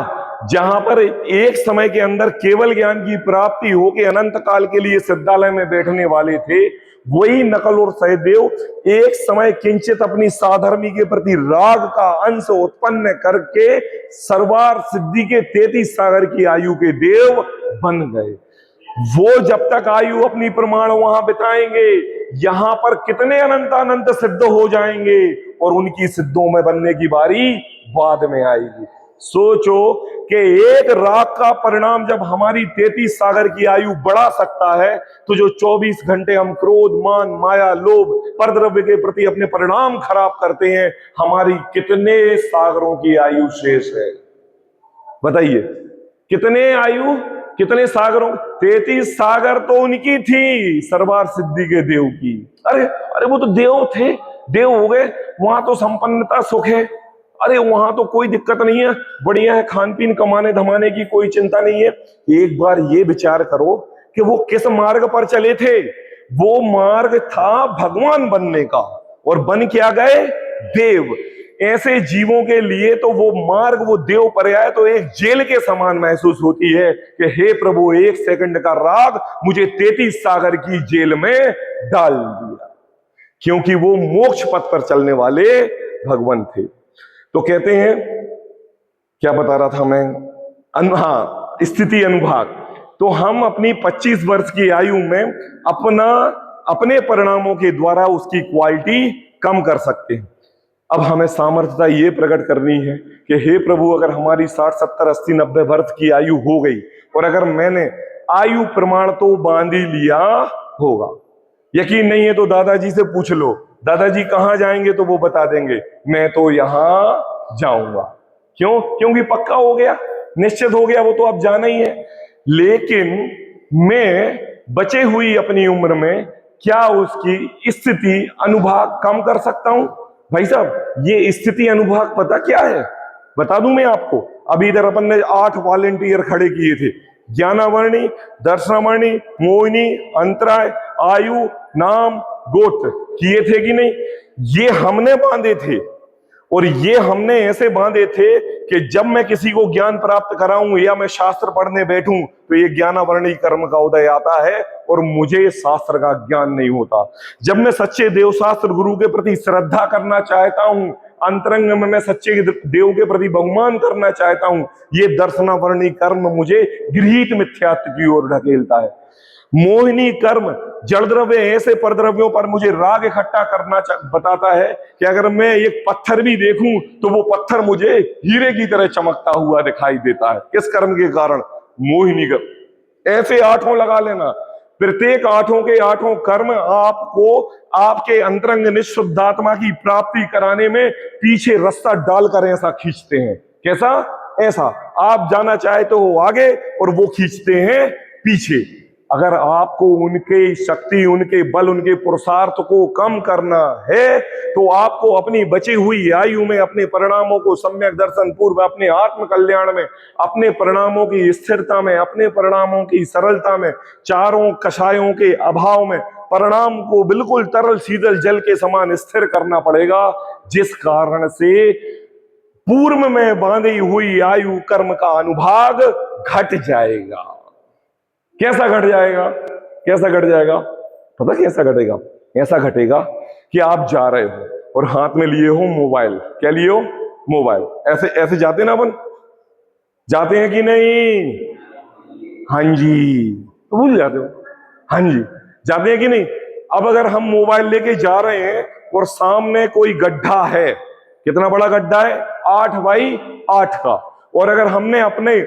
S1: जहां पर एक समय के अंदर केवल ज्ञान की प्राप्ति हो के अनंत काल के लिए सिद्धालय में बैठने वाले थे, वही नकल और सहदेव एक समय किंचित अपनी साधर्मी के प्रति राग का अंश उत्पन्न करके सर्वार सिद्धि के 33 सागर की आयु के देव बन गए। वो जब तक आयु अपनी प्रमाण वहां बिताएंगे, यहां पर कितने अनंत अनंत सिद्ध हो जाएंगे और उनकी सिद्धों में बनने की बारी बाद में आएगी। सोचो कि एक राग का परिणाम जब हमारी 33 सागर की आयु बढ़ा सकता है, तो जो 24 घंटे हम क्रोध, मान, माया, लोभ, परद्रव्य के प्रति अपने परिणाम खराब करते हैं, हमारी कितने सागरों की आयु शेष है? बताइए, कितने आयु, कितने सागरों? 33 सागर तो उनकी थी, सर्वार सिद्धि के देव की। अरे अरे वो तो देव थे, देव हो गए, वहां तो संपन्नता सुख है, अरे वहां तो कोई दिक्कत नहीं है, बढ़िया है, खान पीन कमाने धमाने की कोई चिंता नहीं है। एक बार ये विचार करो कि वो किस मार्ग पर चले थे। वो मार्ग था भगवान बनने का, और बन क्या गए? देव। ऐसे जीवों के लिए तो वो मार्ग, वो देव पर्याय तो एक जेल के समान महसूस होती है कि हे प्रभु, एक सेकंड का राग मुझे 33 सागर की जेल में डाल दिया, क्योंकि वो मोक्ष पथ पर चलने वाले भगवान थे। तो कहते हैं, क्या बता रहा था मैं? हाँ, स्थिति अनुभाग। तो हम अपनी 25 वर्ष की आयु में अपने परिणामों के द्वारा उसकी क्वालिटी कम कर सकते हैं। अब हमें सामर्थ्यता ये प्रकट करनी है कि हे प्रभु, अगर हमारी 60, 70, 80, 90 वर्ष की आयु हो गई और अगर मैंने आयु प्रमाण तो बांध ही लिया होगा, यकीन नहीं है तो दादाजी से पूछ लो, दादाजी कहां जाएंगे तो वो बता देंगे, मैं तो यहां जाऊंगा। क्यों? क्योंकि पक्का हो गया, निश्चित हो गया, वो तो अब जाना ही है। लेकिन मैं बचे हुई अपनी उम्र में क्या उसकी स्थिति अनुभाग कम कर सकता हूं? भाई साहब, ये स्थिति अनुभाग पता क्या है? बता दूं मैं आपको। अभी इधर अपन ने 8 वॉलेंटियर खड़े किए थे, ज्ञानावर्णी, दर्शनावर्णी, मोहिनी, अंतराय, आयु, नाम, गोत्र किए थे कि नहीं? ये हमने बांधे थे, और ये हमने ऐसे बांधे थे कि जब मैं किसी को ज्ञान प्राप्त कराऊं या मैं शास्त्र पढ़ने बैठूं तो ये ज्ञानावर्णी कर्म का उदय आता है और मुझे शास्त्र का ज्ञान नहीं होता। जब मैं सच्चे देव शास्त्र गुरु के प्रति श्रद्धा करना चाहता हूं, अंतरंग में मैं सच्चे देव के प्रति बहुमान करना चाहता हूं, ये दर्शनावर्णी कर्म मुझे गृहीत मिथ्यात्व की ओर ढकेलता है। मोहिनी कर्म जड़ द्रव्य, ऐसे परद्रव्यों पर मुझे राग इकट्ठा करना बताता है कि अगर मैं एक पत्थर भी देखूं तो वो पत्थर मुझे हीरे की तरह चमकता हुआ दिखाई देता है। किस कर्म के कारण? मोहिनी कर्म। ऐसे 8 लगा लेना, प्रत्येक 8 के 8 कर्म आपको आपके अंतरंग निःशुद्धात्मा की प्राप्ति कराने में पीछे रास्ता डालकर ऐसा खींचते हैं। कैसा? ऐसा आप जाना चाहे तो वो आगे और वो खींचते हैं पीछे। अगर आपको उनके शक्ति, उनके बल, उनके पुरुषार्थ को कम करना है तो आपको अपनी बची हुई आयु में अपने परिणामों को सम्यक दर्शन पूर्व, अपने आत्म कल्याण में, अपने परिणामों की स्थिरता में, अपने परिणामों की सरलता में, चारों कषायों के अभाव में परिणाम को बिल्कुल तरल शीतल जल के समान स्थिर करना पड़ेगा, जिस कारण से पूर्व में बांधी हुई आयु कर्म का अनुभाग घट जाएगा। कैसा घट जाएगा? कैसा घट जाएगा? पता कैसा घटेगा? ऐसा घटेगा कि आप जा रहे हो और हाथ में लिए हो मोबाइल। क्या लिए हो? मोबाइल। ऐसे ऐसे जाते ना अपन, जाते हैं कि नहीं? हाँ जी, तो भूल जाते हो। हाँ जी, जाते हैं कि नहीं? अब अगर हम मोबाइल लेके जा रहे हैं और सामने कोई गड्ढा है, कितना बड़ा गड्ढा है? 8 बाई 8 का, और अगर हमने अपने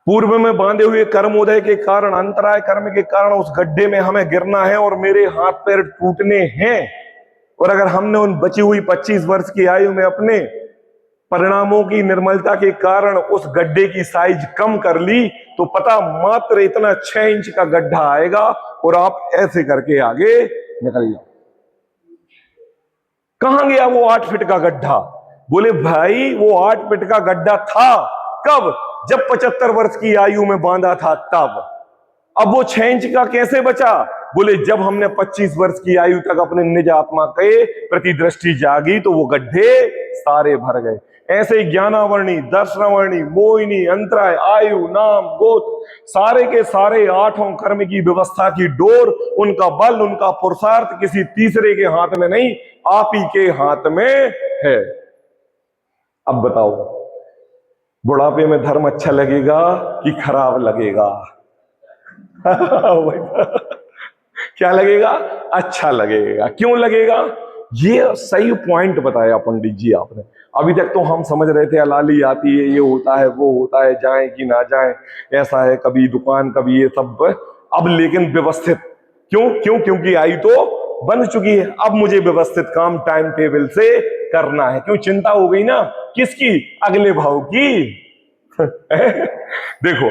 S1: पूर्व में बांधे हुए कर्मोदय के कारण, अंतराय कर्म के कारण उस गड्ढे में हमें गिरना है और मेरे हाथ पैर टूटने हैं, और अगर हमने उन बची हुई 25 वर्ष की आयु में अपने परिणामों की निर्मलता के कारण उस गड्ढे की साइज कम कर ली, तो पता मात्र इतना 6 इंच का गड्ढा आएगा और आप ऐसे करके आगे निकल जाओ। कहां गया वो 8 फीट का गड्ढा? बोले भाई, वो 8 फीट का गड्ढा था कब? जब 75 वर्ष की आयु में बांधा था तब। अब वो 6 इंच का कैसे बचा? बोले जब हमने 25 वर्ष की आयु तक अपने निज आत्मा के प्रति दृष्टि जागी तो वो गड्ढे सारे भर गए। ऐसे ज्ञानावर्णी, दर्शनावर्णी, मोहिनी, अंतराय, आयु, नाम, गोत्र, सारे के सारे 8 कर्म की व्यवस्था की डोर, उनका बल, उनका पुरुषार्थ किसी तीसरे के हाथ में नहीं, आप ही के हाथ में है। अब बताओ, बुढ़ापे में धर्म अच्छा लगेगा कि खराब लगेगा? क्या लगेगा? अच्छा लगेगा। क्यों लगेगा? ये सही पॉइंट बताया पंडित जी आपने। अभी तक तो हम समझ रहे थे अलाली आती है, ये होता है, वो होता है, जाए कि ना जाए, ऐसा है, कभी दुकान कभी ये सब। अब लेकिन व्यवस्थित, क्यों क्यों? क्योंकि आई तो बन चुकी है। अब मुझे व्यवस्थित काम टाइम टेबल से करना है। क्यों? चिंता हो गई ना। किसकी? अगले भाव की। देखो,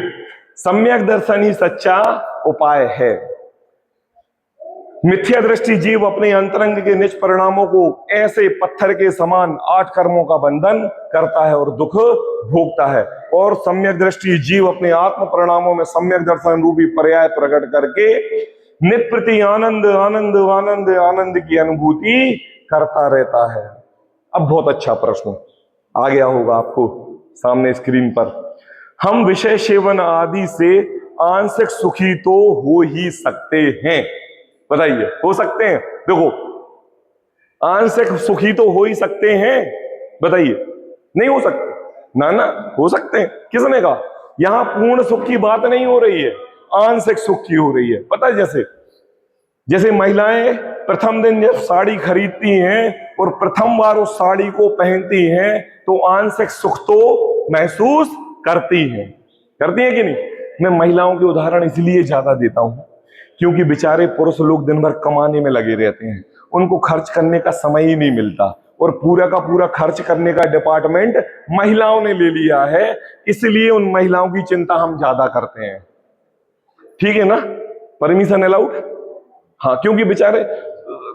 S1: सम्यक दर्शन ही सच्चा उपाय है। मिथ्या दृष्टि जीव अपने अंतरंग के निज परिणामों को ऐसे पत्थर के समान 8 कर्मों का बंधन करता है और दुख भोगता है, और सम्यक दृष्टि जीव अपने आत्म परिणामों में सम्यक दर्शन रूपी पर्याय प्रकट करके नित्य प्रति आनंद आनंद आनंद आनंद की अनुभूति करता रहता है। अब बहुत अच्छा प्रश्न आ गया होगा आपको सामने स्क्रीन पर। हम विषय सेवन आदि से आंशिक सुखी तो हो ही सकते हैं। बताइए, हो सकते हैं? देखो, आंशिक सुखी तो हो ही सकते हैं। बताइए, नहीं हो सकते? ना ना, हो सकते हैं। किसने कहा? यहां पूर्ण सुख की बात नहीं हो रही है, आंशिक सुख की हो रही है। पता है, जैसे जैसे महिलाएं प्रथम दिन जब साड़ी खरीदती हैं और प्रथम बार उस साड़ी को पहनती हैं तो आंशिक सुख तो महसूस करती हैं कि नहीं? मैं महिलाओं के उदाहरण इसलिए ज्यादा देता हूं क्योंकि बेचारे पुरुष लोग दिन भर कमाने में लगे रहते हैं, उनको खर्च करने का समय ही नहीं मिलता, और पूरा का पूरा खर्च करने का डिपार्टमेंट महिलाओं ने ले लिया है, इसलिए उन महिलाओं की चिंता हम ज्यादा करते हैं। ठीक है ना? Permission allowed? हाँ, क्योंकि बेचारे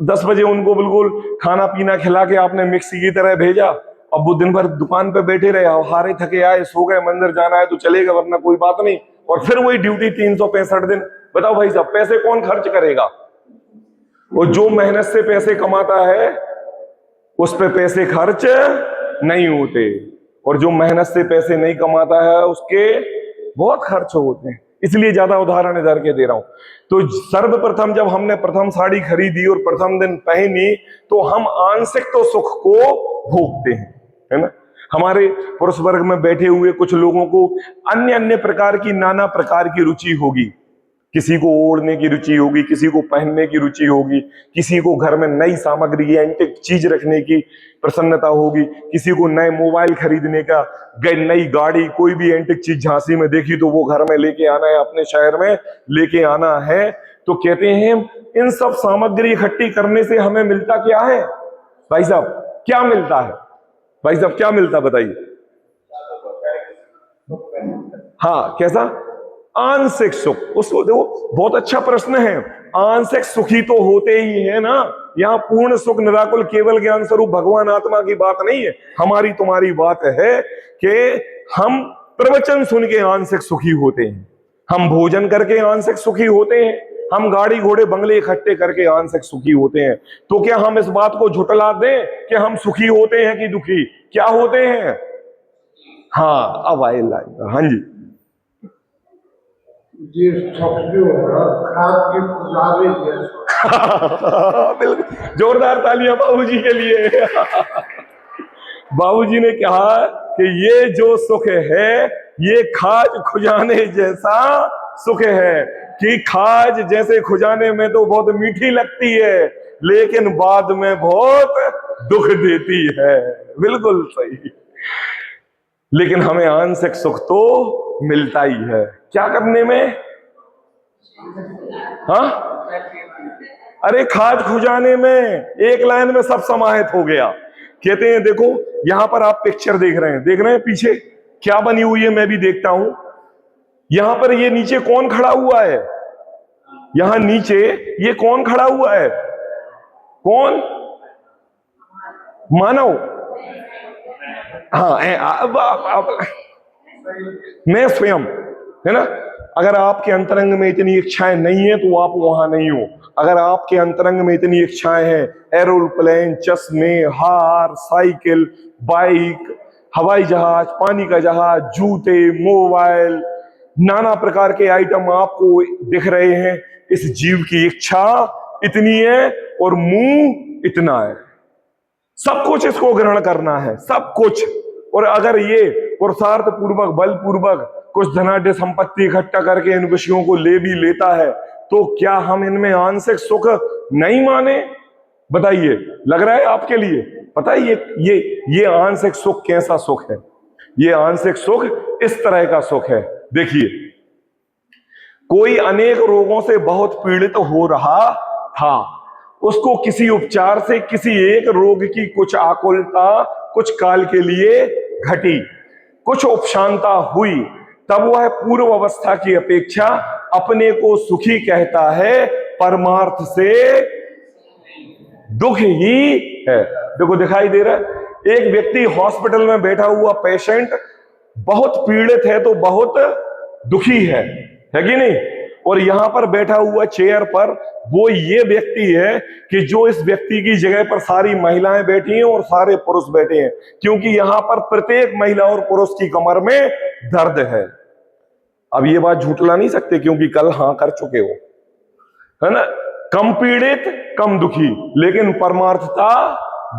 S1: 10 बजे उनको बिल्कुल खाना पीना खिला के आपने मिक्सी की तरह भेजा, अब वो दिन भर दुकान पे बैठे रहे, हारे थके आए, सो गए, मंदिर जाना है तो चलेगा, वरना कोई बात नहीं, और फिर वही ड्यूटी 365 दिन। बताओ भाई साहब, पैसे कौन खर्च करेगा? वो जो मेहनत से पैसे कमाता है उस पे पैसे खर्च नहीं होते, और जो मेहनत से पैसे नहीं कमाता है उसके बहुत खर्च होते हैं। इसलिए ज्यादा उदाहरण इधर के दे रहा हूं। तो सर्वप्रथम जब हमने प्रथम साड़ी खरीदी और प्रथम दिन पहनी तो हम आंशिक तो सुख को भोगते हैं, है ना? हमारे पुरुष वर्ग में बैठे हुए कुछ लोगों को अन्य अन्य प्रकार की, नाना प्रकार की रुचि होगी। किसी को ओढ़ने की रुचि होगी, किसी को पहनने की रुचि होगी, किसी को घर में नई सामग्री, एंटिक चीज रखने की प्रसन्नता होगी, किसी को नए मोबाइल खरीदने का, नई गाड़ी, कोई भी एंटिक चीज झांसी में देखी तो वो घर में लेके आना है, अपने शहर में लेके आना है। तो कहते हैं इन सब सामग्री इकट्ठी करने से हमें मिलता क्या है? भाई साहब, क्या मिलता है? भाई साहब, क्या मिलता, बताइए? हाँ, कैसा? आंशिक सुख। उसको देखो, बहुत अच्छा प्रश्न है। आंशिक सुखी तो होते ही है ना। यहाँ पूर्ण सुख निराकुल केवल ज्ञान स्वरूप भगवान आत्मा की बात नहीं है, हमारी तुम्हारी बात है कि हम प्रवचन सुन के आंशिक सुखी होते हैं, हम भोजन करके आंशिक सुखी होते हैं, हम गाड़ी घोड़े बंगले इकट्ठे करके आंशिक सुखी होते हैं। तो क्या हम इस बात को झुटला दें कि हम सुखी होते हैं कि दुखी? क्या होते हैं? हाँ, अब आए लाइन। हाँ जी,
S3: ये सुख जो है खाद के पुजारी जैसा।
S1: बिल्कुल, जोरदार तालियां बाबूजी के लिए। बाबूजी ने कहा कि ये जो सुख है ये खाज खुजाने जैसा सुख है, कि खाज जैसे खुजाने में तो बहुत मीठी लगती है लेकिन बाद में बहुत दुख देती है। बिल्कुल सही। लेकिन हमें आंशिक सुख तो मिलता ही है। क्या करने में? हाँ, अरे खाद खुजाने में। एक लाइन में सब समाहित हो गया। कहते हैं देखो, यहां पर आप पिक्चर देख रहे हैं पीछे क्या बनी हुई है, मैं भी देखता हूं। यहां पर ये नीचे कौन खड़ा हुआ है? यहां नीचे ये कौन खड़ा हुआ है? कौन? मानव? हाँ, मैं स्वयं, है ना? अगर आपके अंतरंग में इतनी इच्छाएं नहीं है तो आप वहां नहीं हो। अगर आपके अंतरंग में इतनी इच्छाएं हैं, एरोप्लेन, चश्मे, हार, साइकिल, बाइक, हवाई जहाज, पानी का जहाज, जूते, मोबाइल, नाना प्रकार के आइटम आपको दिख रहे हैं। इस जीव की इच्छा इतनी है और मुंह इतना है। सब कुछ इसको ग्रहण करना है, सब कुछ। और अगर ये पुरुषार्थ पूर्वक, बल पूर्वक कुछ धनाढ्य संपत्ति इकट्ठा करके इन विषयों को ले भी लेता है, तो क्या हम इनमें आंशिक सुख नहीं माने? बताइए, लग रहा है आपके लिए? पता है ये आंशिक सुख कैसा सुख है? ये आंशिक सुख इस तरह का सुख है। देखिए, कोई अनेक रोगों से बहुत पीड़ित हो रहा था, उसको किसी उपचार से किसी एक रोग की कुछ आकुलता कुछ काल के लिए घटी, कुछ उपशांता हुई, तब वह पूर्व अवस्था की अपेक्षा अपने को सुखी कहता है, परमार्थ से दुख ही है। देखो, दिखाई दे रहा है, एक व्यक्ति हॉस्पिटल में बैठा हुआ पेशेंट बहुत पीड़ित है तो बहुत दुखी है कि नहीं? और यहां पर बैठा हुआ चेयर पर वो ये व्यक्ति है कि जो इस व्यक्ति की जगह पर सारी महिलाएं बैठी हैं और सारे पुरुष बैठे हैं, क्योंकि यहां पर प्रत्येक महिला और पुरुष की कमर में दर्द है। अब ये बात झूठला नहीं सकते, क्योंकि कल हां कर चुके हो, है ना? कम पीड़ित कम दुखी, लेकिन परमार्थता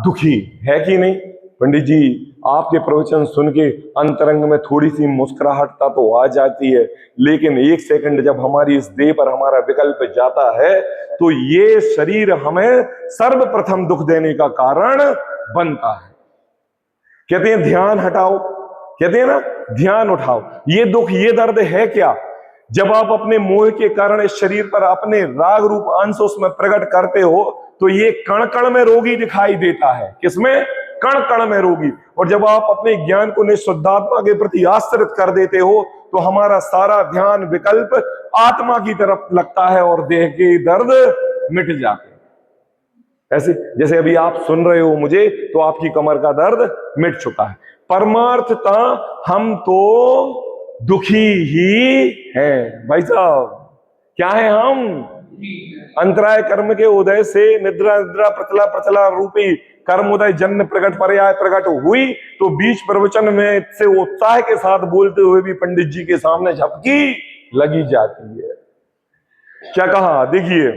S1: दुखी है कि नहीं? पंडित जी, आपके प्रवचन सुन के अंतरंग में थोड़ी सी मुस्कुराहटता तो आ जाती है, लेकिन एक सेकंड जब हमारी इस देह पर हमारा विकल्प जाता है तो ये शरीर हमें सर्वप्रथम दुख देने का कारण बनता है। कहते हैं ध्यान हटाओ, कहते हैं ना, ध्यान उठाओ। ये दुख, ये दर्द है क्या? जब आप अपने मोह के कारण इस शरीर पर अपने राग रूप अंश उसमें प्रकट करते हो तो ये कण कण में रोगी दिखाई देता है। किसमें? कण कण में रोगी। और जब आप अपने ज्ञान को निःशुद्धात्मा के प्रति आश्रित कर देते हो तो हमारा सारा ध्यान विकल्प आत्मा की तरफ लगता है और देह के दर्द मिट जाते हैं। ऐसे जैसे अभी आप सुन रहे हो मुझे, तो आपकी कमर का दर्द मिट चुका है। परमार्थता हम तो दुखी ही हैं भाई साहब। क्या है हम? अंतराय कर्म के उदय से निद्रा निद्रा प्रचला प्रचला रूपी कर्म उदय जन्म प्रकट पर्याय प्रकट हुई, तो बीच प्रवचन में से उत्साह के साथ बोलते हुए भी पंडित जी के सामने झपकी लगी जाती है। क्या कहा? देखिए,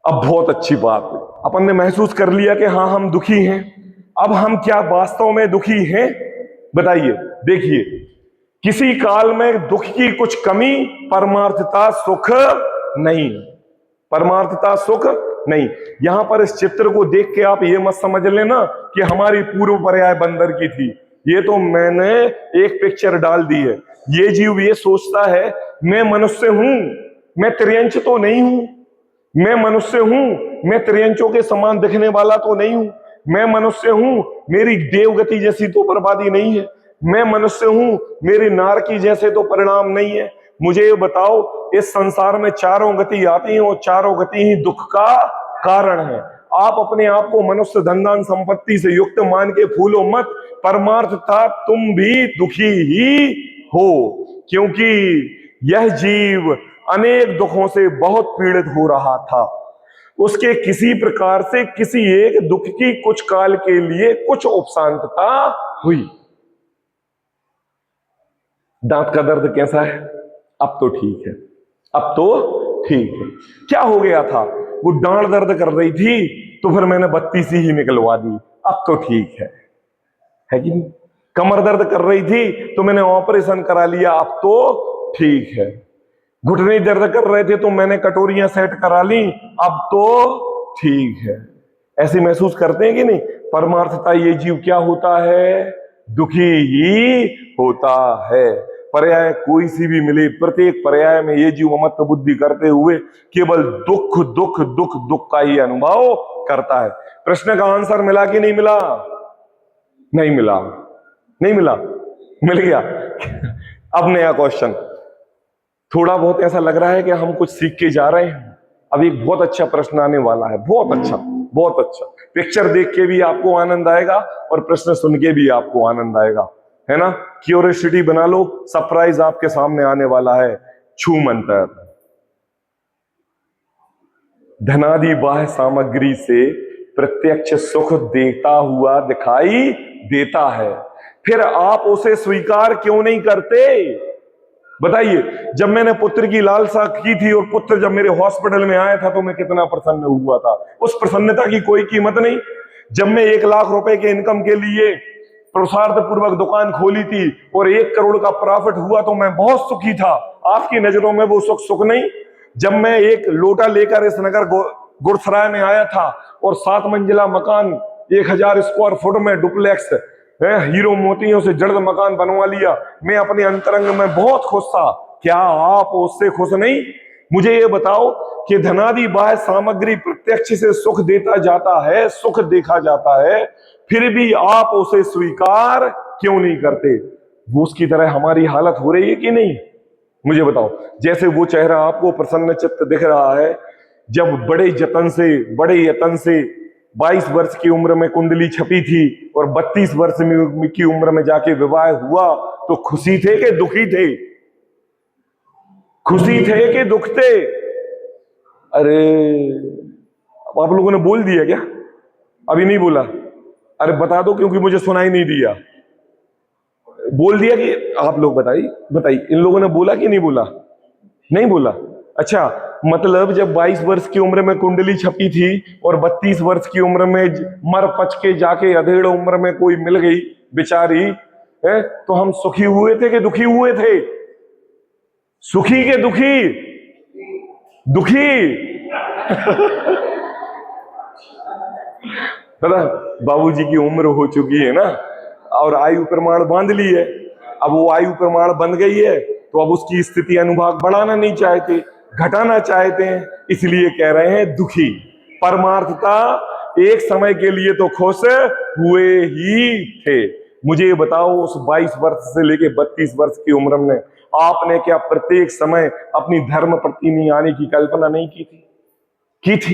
S1: अब बहुत अच्छी बात है, अपन ने महसूस कर लिया कि हाँ हम दुखी हैं। अब हम क्या वास्तव में दुखी हैं? बताइए। देखिए, किसी काल में दुख की कुछ कमी, परमार्थता सुख नहीं, परमार्थता सुख नहीं। यहां पर इस चित्र को देख के आप ये मत समझ लेना कि हमारी पूर्व पर्याय बंदर की थी। ये तो मैंने एक पिक्चर डाल दी है। ये जीव ये सोचता है मैं मनुष्य हूं, मैं त्रियंच तो नहीं हूं, मैं मनुष्य हूं, मैं त्रियंचों के समान दिखने वाला तो नहीं हूं, मैं मनुष्य हूं, मेरी देवगति जैसी तो बर्बादी नहीं है, मैं मनुष्य हूं, मेरी नारकी जैसे तो परिणाम नहीं है। मुझे ये बताओ, इस संसार में चारों गति आती हैं और चारों गति ही दुख का कारण है। आप अपने आप को मनुष्य धनदान संपत्ति से युक्त मान के फूलो मत। परमार्थ था तुम भी दुखी ही हो, क्योंकि यह जीव अनेक दुखों से बहुत पीड़ित हो रहा था। उसके किसी प्रकार से किसी एक दुख की कुछ काल के लिए कुछ उपशांतता हुई। दांत का दर्द कैसा है? अब तो ठीक है, अब तो ठीक है। क्या हो गया था? वो डांड दर्द कर रही थी तो फिर मैंने 32 ही निकलवा दी, अब तो ठीक है कि नहीं? कमर दर्द कर रही थी तो मैंने ऑपरेशन करा लिया, अब तो ठीक है। घुटने दर्द कर रहे थे तो मैंने कटोरियां सेट करा ली, अब तो ठीक है। ऐसे महसूस करते हैं कि नहीं? परमार्थता ये जीव क्या होता है? दुखी ही होता है। पर्याय कोई सी भी मिले, प्रत्येक पर्याय में ये जीव अमत्त बुद्धि करते हुए केवल दुख दुख दुख दुख का ही अनुभव करता है। प्रश्न का आंसर मिला कि नहीं मिला? नहीं मिला, नहीं मिला, मिल गया। अब नया क्वेश्चन। थोड़ा बहुत ऐसा लग रहा है कि हम कुछ सीख के जा रहे हैं। अब एक बहुत अच्छा प्रश्न आने वाला है, बहुत अच्छा, बहुत अच्छा। पिक्चर देख के भी आपको आनंद आएगा और प्रश्न सुन के भी आपको आनंद आएगा, है ना? क्यूरियोसिटी बना लो, सरप्राइज आपके सामने आने वाला है। छू मंत्र। धनादि बाह्य सामग्री से प्रत्यक्ष सुख देता हुआ दिखाई देता है। फिर आप उसे स्वीकार क्यों नहीं करते? बताइए, जब मैंने पुत्र की लालसा की थी और पुत्र जब मेरे हॉस्पिटल में आया था तो मैं कितना प्रसन्न हुआ था। उस प्रसन्नता की कोई कीमत नहीं। जब मैं 1 लाख रुपए के इनकम के लिए पुरुषार्थ पूर्वक दुकान खोली थी और 1 करोड़ का प्रॉफिट हुआ तो मैं बहुत सुखी था। आपकी नजरों में वो सुख नहीं? जब मैं एक लोटा लेकर इस नगर गुड़सराय में आया था और 7 मंजिला मकान 1000 स्क्वायर फुट में डुप्लेक्स हीरो मोतियों से जड़ मकान बनवा लिया, मैं अपने अंतरंग में बहुत खुश था। क्या आप उससे खुश नहीं? मुझे ये बताओ कि धनादि बाह्य सामग्री प्रत्यक्ष से सुख देता जाता है, सुख देखा जाता है, फिर भी आप उसे स्वीकार क्यों नहीं करते? वो उसकी तरह हमारी हालत हो रही है कि नहीं? मुझे बताओ। जैसे वो चेहरा आपको प्रसन्न चित्त दिख रहा है, जब बड़े यतन से 22 वर्ष की उम्र में कुंडली छपी थी और 32 वर्ष की उम्र में जाके विवाह हुआ, तो खुशी थे कि दुखी थे? खुशी थे कि दुख थे? अरे आप लोगों ने बोल दिया क्या? अभी नहीं बोला? अरे बता दो, क्योंकि मुझे सुनाई नहीं दिया। बोल दिया कि आप लोग बताइए इन लोगों ने बोला कि नहीं बोला? नहीं बोला। अच्छा, मतलब जब 22 वर्ष की उम्र में कुंडली छपी थी और 32 वर्ष की उम्र में मर पच के जाके अधेड़ उम्र में कोई मिल गई बेचारी है, तो हम सुखी हुए थे कि दुखी हुए थे? सुखी के दुखी? दुखी। पता, बाबूजी की उम्र हो चुकी है ना और आयु प्रमाण बांध ली है। अब वो आयु प्रमाण बन गई है तो अब उसकी स्थिति अनुभाग बढ़ाना नहीं चाहते, घटाना चाहते हैं, इसलिए कह रहे हैं दुखी। परमार्थता एक समय के लिए तो खुश हुए ही थे। मुझे ये बताओ, उस 22 वर्ष से लेके 32 वर्ष की उम्र में आपने क्या प्रत्येक समय अपनी धर्म पत्नी आने की कल्पना नहीं की थी?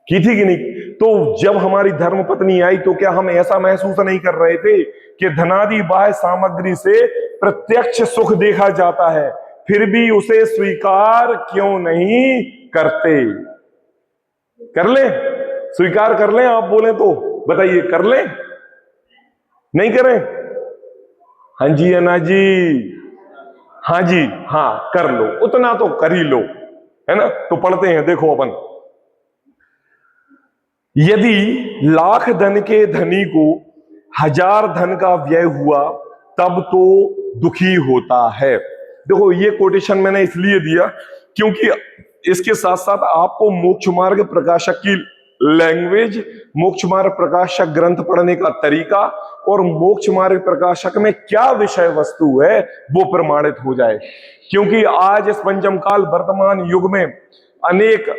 S1: की थी कि नहीं? तो जब हमारी धर्म पत्नी आई तो क्या हम ऐसा महसूस नहीं कर रहे थे कि धनादि बाह्य सामग्री से प्रत्यक्ष सुख देखा जाता है, फिर भी उसे स्वीकार क्यों नहीं करते? कर ले, स्वीकार कर लें। आप बोले तो बताइए, कर लें? नहीं करें? हाँ जी या ना जी? हाँ जी, हाँ कर लो, उतना तो कर ही लो, है ना? तो पढ़ते हैं, देखो अपन, यदि लाख धन के धनी को 1000 धन का व्यय हुआ तब तो दुखी होता है। देखो, ये कोटेशन मैंने इसलिए दिया क्योंकि इसके साथ साथ आपको मोक्ष मार्ग प्रकाशक की लैंग्वेज, मोक्ष मार्ग प्रकाशक ग्रंथ पढ़ने का तरीका और मोक्ष मार्ग प्रकाशक में क्या विषय वस्तु है वो प्रमाणित हो जाए। क्योंकि आज इस पंचम काल वर्तमान युग में अनेक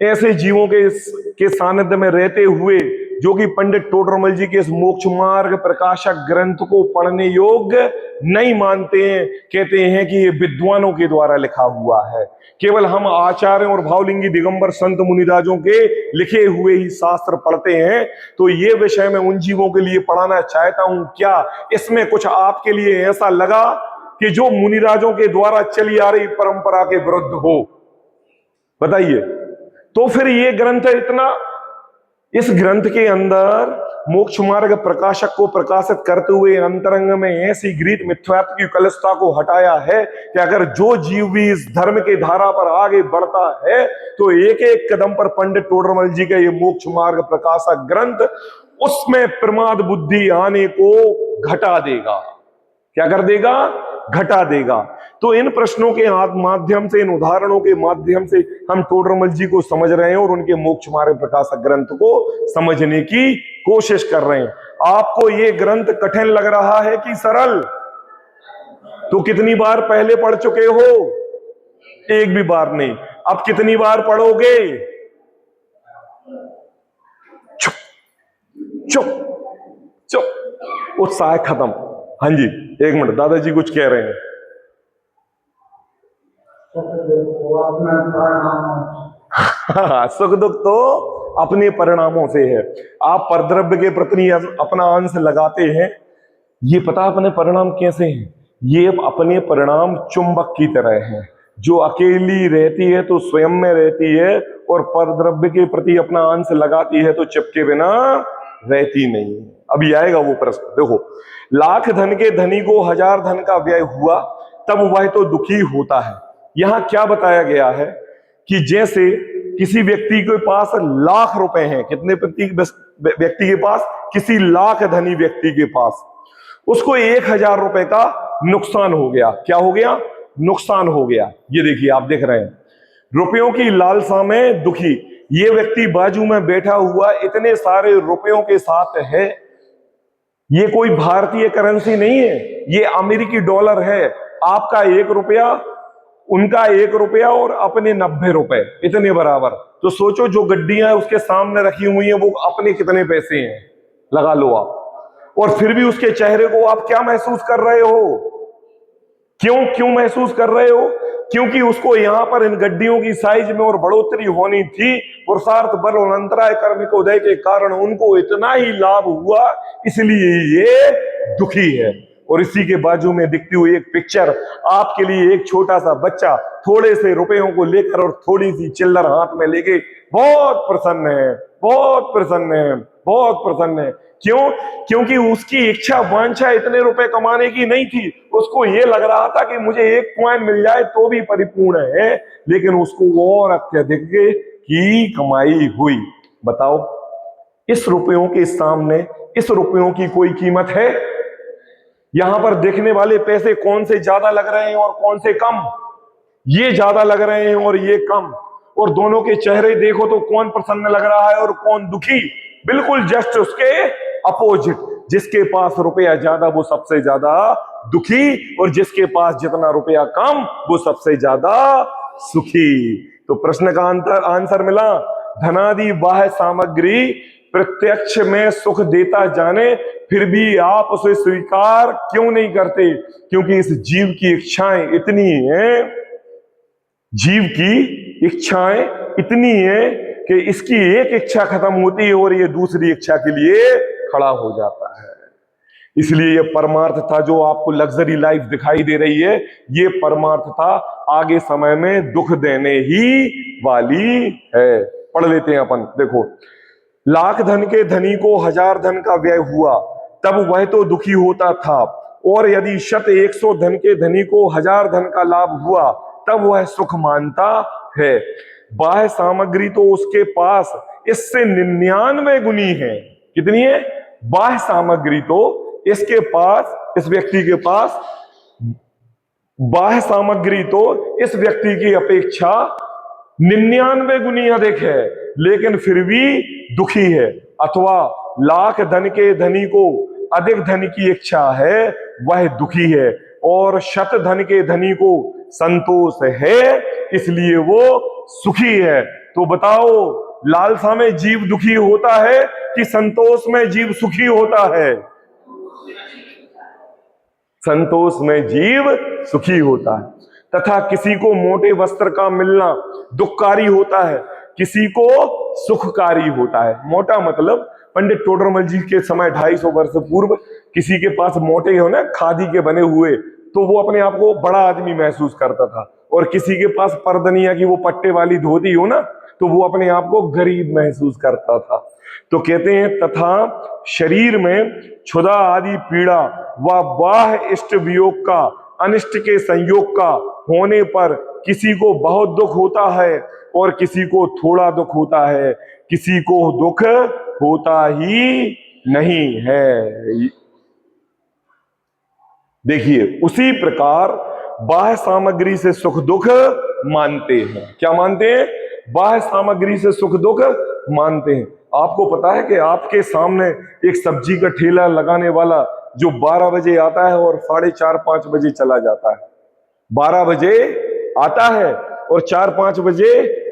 S1: ऐसे जीवों के सानिध्य में रहते हुए जो कि पंडित टोडरमल जी के इस मोक्ष मार्ग प्रकाशक ग्रंथ को पढ़ने योग्य नहीं मानते हैं। कहते हैं कि ये विद्वानों के द्वारा लिखा हुआ है, केवल हम आचार्यों और भावलिंगी दिगंबर संत मुनिराजों के लिखे हुए ही शास्त्र पढ़ते हैं। तो ये विषय मैं उन जीवों के लिए पढ़ाना चाहता हूं। क्या इसमें कुछ आपके लिए ऐसा लगा कि जो मुनिराजों के द्वारा चली आ रही परंपरा के विरुद्ध हो? बताइए। तो फिर ये ग्रंथ इतना, इस ग्रंथ के अंदर मोक्ष मार्ग प्रकाशक को प्रकाशित करते हुए अंतरंग में ऐसी गृहीत मिथ्यात्व की कलुषता को हटाया है कि अगर जो जीव भी इस धर्म के धारा पर आगे बढ़ता है तो एक एक कदम पर पंडित टोडरमल जी का ये मोक्ष मार्ग प्रकाशक ग्रंथ उसमें प्रमाद बुद्धि आने को घटा देगा। क्या कर देगा? घटा देगा। तो इन प्रश्नों के माध्यम से, इन उदाहरणों के माध्यम से हम टोडरमल जी को समझ रहे हैं और उनके मोक्ष मार्ग प्रकाशक ग्रंथ को समझने की कोशिश कर रहे हैं। आपको ये ग्रंथ कठिन लग रहा है कि सरल? तो कितनी बार पहले पढ़ चुके हो? एक भी बार नहीं। अब कितनी बार पढ़ोगे? चुप चुप चुप, उत्साह खत्म। हाँ जी, 1 मिनट, दादाजी कुछ कह रहे हैं। सुख दुख तो अपने परिणामों से है। आप परद्रव्य के प्रति अपना अंश लगाते हैं, ये पता अपने परिणाम कैसे हैं? ये अपने परिणाम चुंबक की तरह हैं। जो अकेली रहती है तो स्वयं में रहती है और परद्रव्य के प्रति अपना अंश लगाती है तो चिपके बिना रहती नहीं है। अभी आएगा वो प्रश्न। देखो, लाख धन के धनी को हजार धन का व्यय हुआ तब वह तो दुखी होता है। यहां क्या बताया गया है कि जैसे किसी व्यक्ति के पास लाख रुपए हैं, कितने व्यक्ति के पास, किसी लाख धनी व्यक्ति के पास, उसको 1000 रुपए का नुकसान हो गया। क्या हो गया? नुकसान हो गया। ये देखिए, आप देख रहे हैं, रुपयों की लालसा में दुखी। ये व्यक्ति बाजू में बैठा हुआ इतने सारे रुपयों के साथ है। ये कोई भारतीय करेंसी नहीं है, ये अमेरिकी डॉलर है। आपका 1 रुपया, उनका 1 रुपया और अपने 90 रुपए, इतने बराबर। तो सोचो, जो गड्डियां उसके सामने रखी हुई हैं वो अपने कितने पैसे हैं, लगा लो आप। और फिर भी उसके चेहरे को आप क्या महसूस कर रहे हो? क्यों महसूस कर रहे हो? क्योंकि उसको यहां पर इन गड्डियों की साइज में और बढ़ोतरी होनी थी। पुरुषार्थ बल और अंतराय कर्म के उदय के कारण उनको इतना ही लाभ हुआ, इसलिए ये दुखी है। और इसी के बाजू में दिखती हुई एक पिक्चर आपके लिए, एक छोटा सा बच्चा थोड़े से रुपयों को लेकर और थोड़ी सी चिल्लर हाथ में लेके बहुत प्रसन्न है, बहुत प्रसन्न है, बहुत प्रसन्न है। क्यों? क्योंकि उसकी इच्छा वांछा इतने रुपए कमाने की नहीं थी। उसको ये लग रहा था कि मुझे 1 कॉइन मिल जाए तो भी परिपूर्ण है, लेकिन उसको और अत्यधिक की कमाई हुई। बताओ, इस रुपयों के सामने इस रुपयों की कोई कीमत है? यहां पर देखने वाले पैसे कौन से ज्यादा लग रहे हैं और कौन से कम? ये ज्यादा लग रहे हैं और ये कम। और दोनों के चेहरे देखो तो कौन प्रसन्न लग रहा है और कौन दुखी? बिल्कुल जस्ट उसके अपोजिट। जिसके पास रुपया ज्यादा वो सबसे ज्यादा दुखी, और जिसके पास जितना रुपया कम वो सबसे ज्यादा सुखी। तो प्रश्न का आंसर मिला, धनादि बाह्य सामग्री प्रत्यक्ष में सुख देता जाने फिर भी आप उसे स्वीकार क्यों नहीं करते? क्योंकि इस जीव की इच्छाएं इतनी हैं, जीव की इच्छाएं इतनी हैं कि इसकी एक इच्छा खत्म होती है और ये दूसरी इच्छा के लिए खड़ा हो जाता है। इसलिए ये परमार्थ था जो आपको लग्जरी लाइफ दिखाई दे रही है, ये परमार्थ था आगे समय में दुख देने ही वाली है। पढ़ लेते हैं अपन। देखो, लाख धन के धनी को हजार धन का व्यय हुआ तब वह तो दुखी होता था, और यदि 100 धन के धनी को हजार धन का लाभ हुआ तब वह सुख मानता है। बाह्य सामग्री तो उसके पास इससे 99 गुनी है। कितनी है? बाह्य सामग्री तो इसके पास, इस व्यक्ति के पास बाह्य सामग्री तो इस व्यक्ति की अपेक्षा 99 गुनी अधिक है, लेकिन फिर भी दुखी है। अथवा लाख धन के धनी को अधिक धन की इच्छा है, वह दुखी है, और 100 धन के धनी को संतोष है, इसलिए वो सुखी है। तो बताओ, लालसा में जीव दुखी होता है कि संतोष में जीव सुखी होता है? संतोष में जीव सुखी होता है। तथा किसी को मोटे वस्त्र का मिलना दुखकारी होता है, किसी को सुखकारी होता है। मोटा मतलब पंडित टोडरमल जी के समय 250 वर्ष पूर्व किसी के पास मोटे हो ना, खादी के बने हुए, तो वो अपने आप को बड़ा आदमी महसूस करता था। और किसी के पास परदनिया की वो पट्टे वाली धोती हो ना, तो वो अपने आप को गरीब महसूस करता था। तो कहते हैं, तथा शरीर में क्षुधा आदि पीड़ा व बाह्य इष्ट वियोग का, अनिष्ट के संयोग का होने पर किसी को बहुत दुख होता है और किसी को थोड़ा दुख होता है, किसी को दुख होता ही नहीं है। देखिए, उसी प्रकार बाह्य सामग्री से सुख दुख मानते हैं। क्या मानते हैं? बाह्य सामग्री से सुख दुख मानते हैं। आपको पता है कि आपके सामने एक सब्जी का ठेला लगाने वाला जो 12 बजे आता है और 4:30-5 बजे चला जाता है। 12 बजे आता है और 4-5 बजे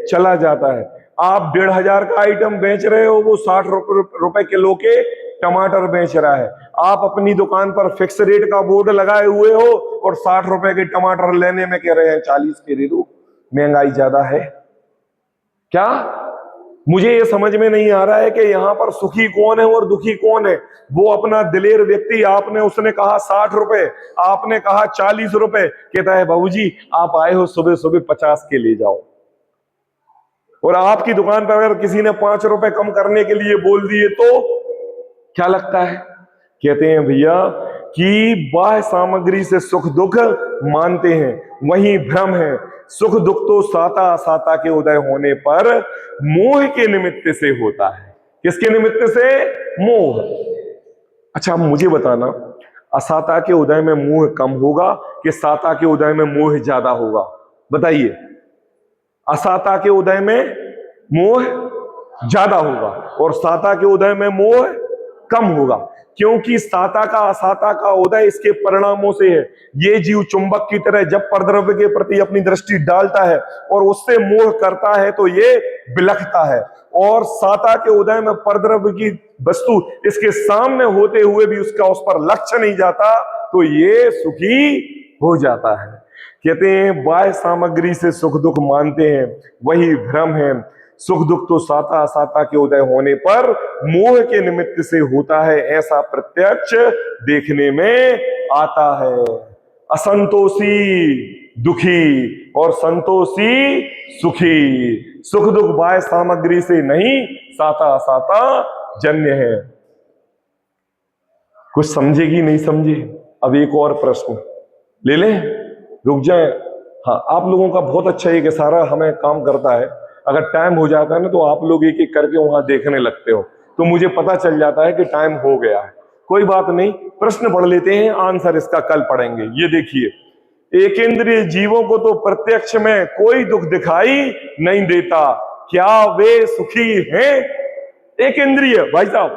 S1: चला जाता है। आप 1500 का आइटम बेच रहे हो, वो 60 रुपए किलो के टमाटर बेच रहा है। आप अपनी दुकान पर फिक्स रेट का बोर्ड लगाए हुए हो और 60 रुपए के टमाटर लेने में कह रहे हैं 40 के दे दो। महंगाई ज्यादा है क्या? मुझे ये समझ में नहीं आ रहा है कि यहां पर सुखी कौन है और दुखी कौन है। वो अपना दिलेर व्यक्ति, उसने कहा 60 रुपए, आपने कहा 40 रुपए, कहता है बाबूजी आप आए हो सुबह सुबह 50 के ले जाओ। और आपकी दुकान पर अगर किसी ने 5 रुपए कम करने के लिए बोल दिए तो क्या लगता है? कहते हैं भैया कि बाह्य सामग्री से सुख दुख मानते हैं, वही भ्रम है। सुख दुख तो साता असाता के उदय होने पर मोह के निमित्त से होता है। किसके निमित्त से? मोह। अच्छा, मुझे बताना, असाता के उदय में मोह कम होगा कि साता के उदय में मोह ज्यादा होगा? बताइए। असाता के उदय में मोह ज्यादा होगा और साता के उदय में मोह कम होगा, क्योंकि साता का असाता का उदय इसके परिणामों से है। ये जीव चुंबक की तरह जब परद्रव्य के प्रति अपनी दृष्टि डालता है और उससे मोह करता है तो ये बिलखता है, और साता के उदय में परद्रव्य की वस्तु इसके सामने होते हुए भी उसका उस पर लक्ष्य नहीं जाता तो ये सुखी हो जाता है। कहते हैं बाह्य सामग्री से सुख दुख मानते हैं, वही भ्रम है। सुख दुख तो साता असाता के उदय होने पर मोह के निमित्त से होता है, ऐसा प्रत्यक्ष देखने में आता है। असंतोषी दुखी और संतोषी सुखी। सुख दुख बाह्य सामग्री से नहीं, साता असाता जन्य है। कुछ समझे कि नहीं समझे? अब एक और प्रश्न ले लें, रुक जाए। हाँ, आप लोगों का बहुत अच्छा एक इशारा हमें काम करता है। अगर टाइम हो जाता है ना तो आप लोग एक एक करके वहां देखने लगते हो, तो मुझे पता चल जाता है कि टाइम हो गया है। कोई बात नहीं, प्रश्न पढ़ लेते हैं, आंसर इसका कल पढ़ेंगे। ये देखिए, एक इंद्रिय जीवों को तो प्रत्यक्ष में कोई दुख दिखाई नहीं देता, क्या वे सुखी हैं? एक इंद्रिय भाई साहब,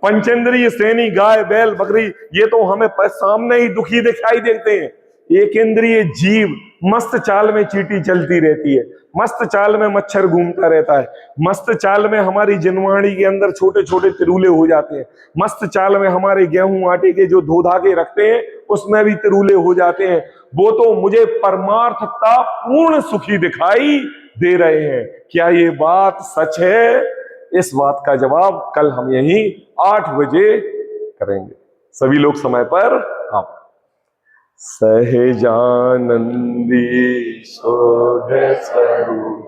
S1: पंचेंद्रिय सैनी गाय बैल बकरी ये तो हमें सामने ही दुखी दिखाई देते हैं। एक इंद्रिय जीव मस्त चाल में चींटी चलती रहती है, मस्त चाल में मच्छर घूमता रहता है, मस्त चाल में हमारी जिनवाणी के अंदर छोटे छोटे तिरुले हो जाते हैं, मस्त चाल में हमारे गेहूं आटे के जो धो धागे रखते हैं उसमें भी तिरुले हो जाते हैं। वो तो मुझे परमार्थता पूर्ण सुखी दिखाई दे रहे हैं। क्या ये बात सच है? इस बात का जवाब कल हम यही 8 बजे करेंगे। सभी लोग समय पर आप। सहजानंदी शोध स्वरूप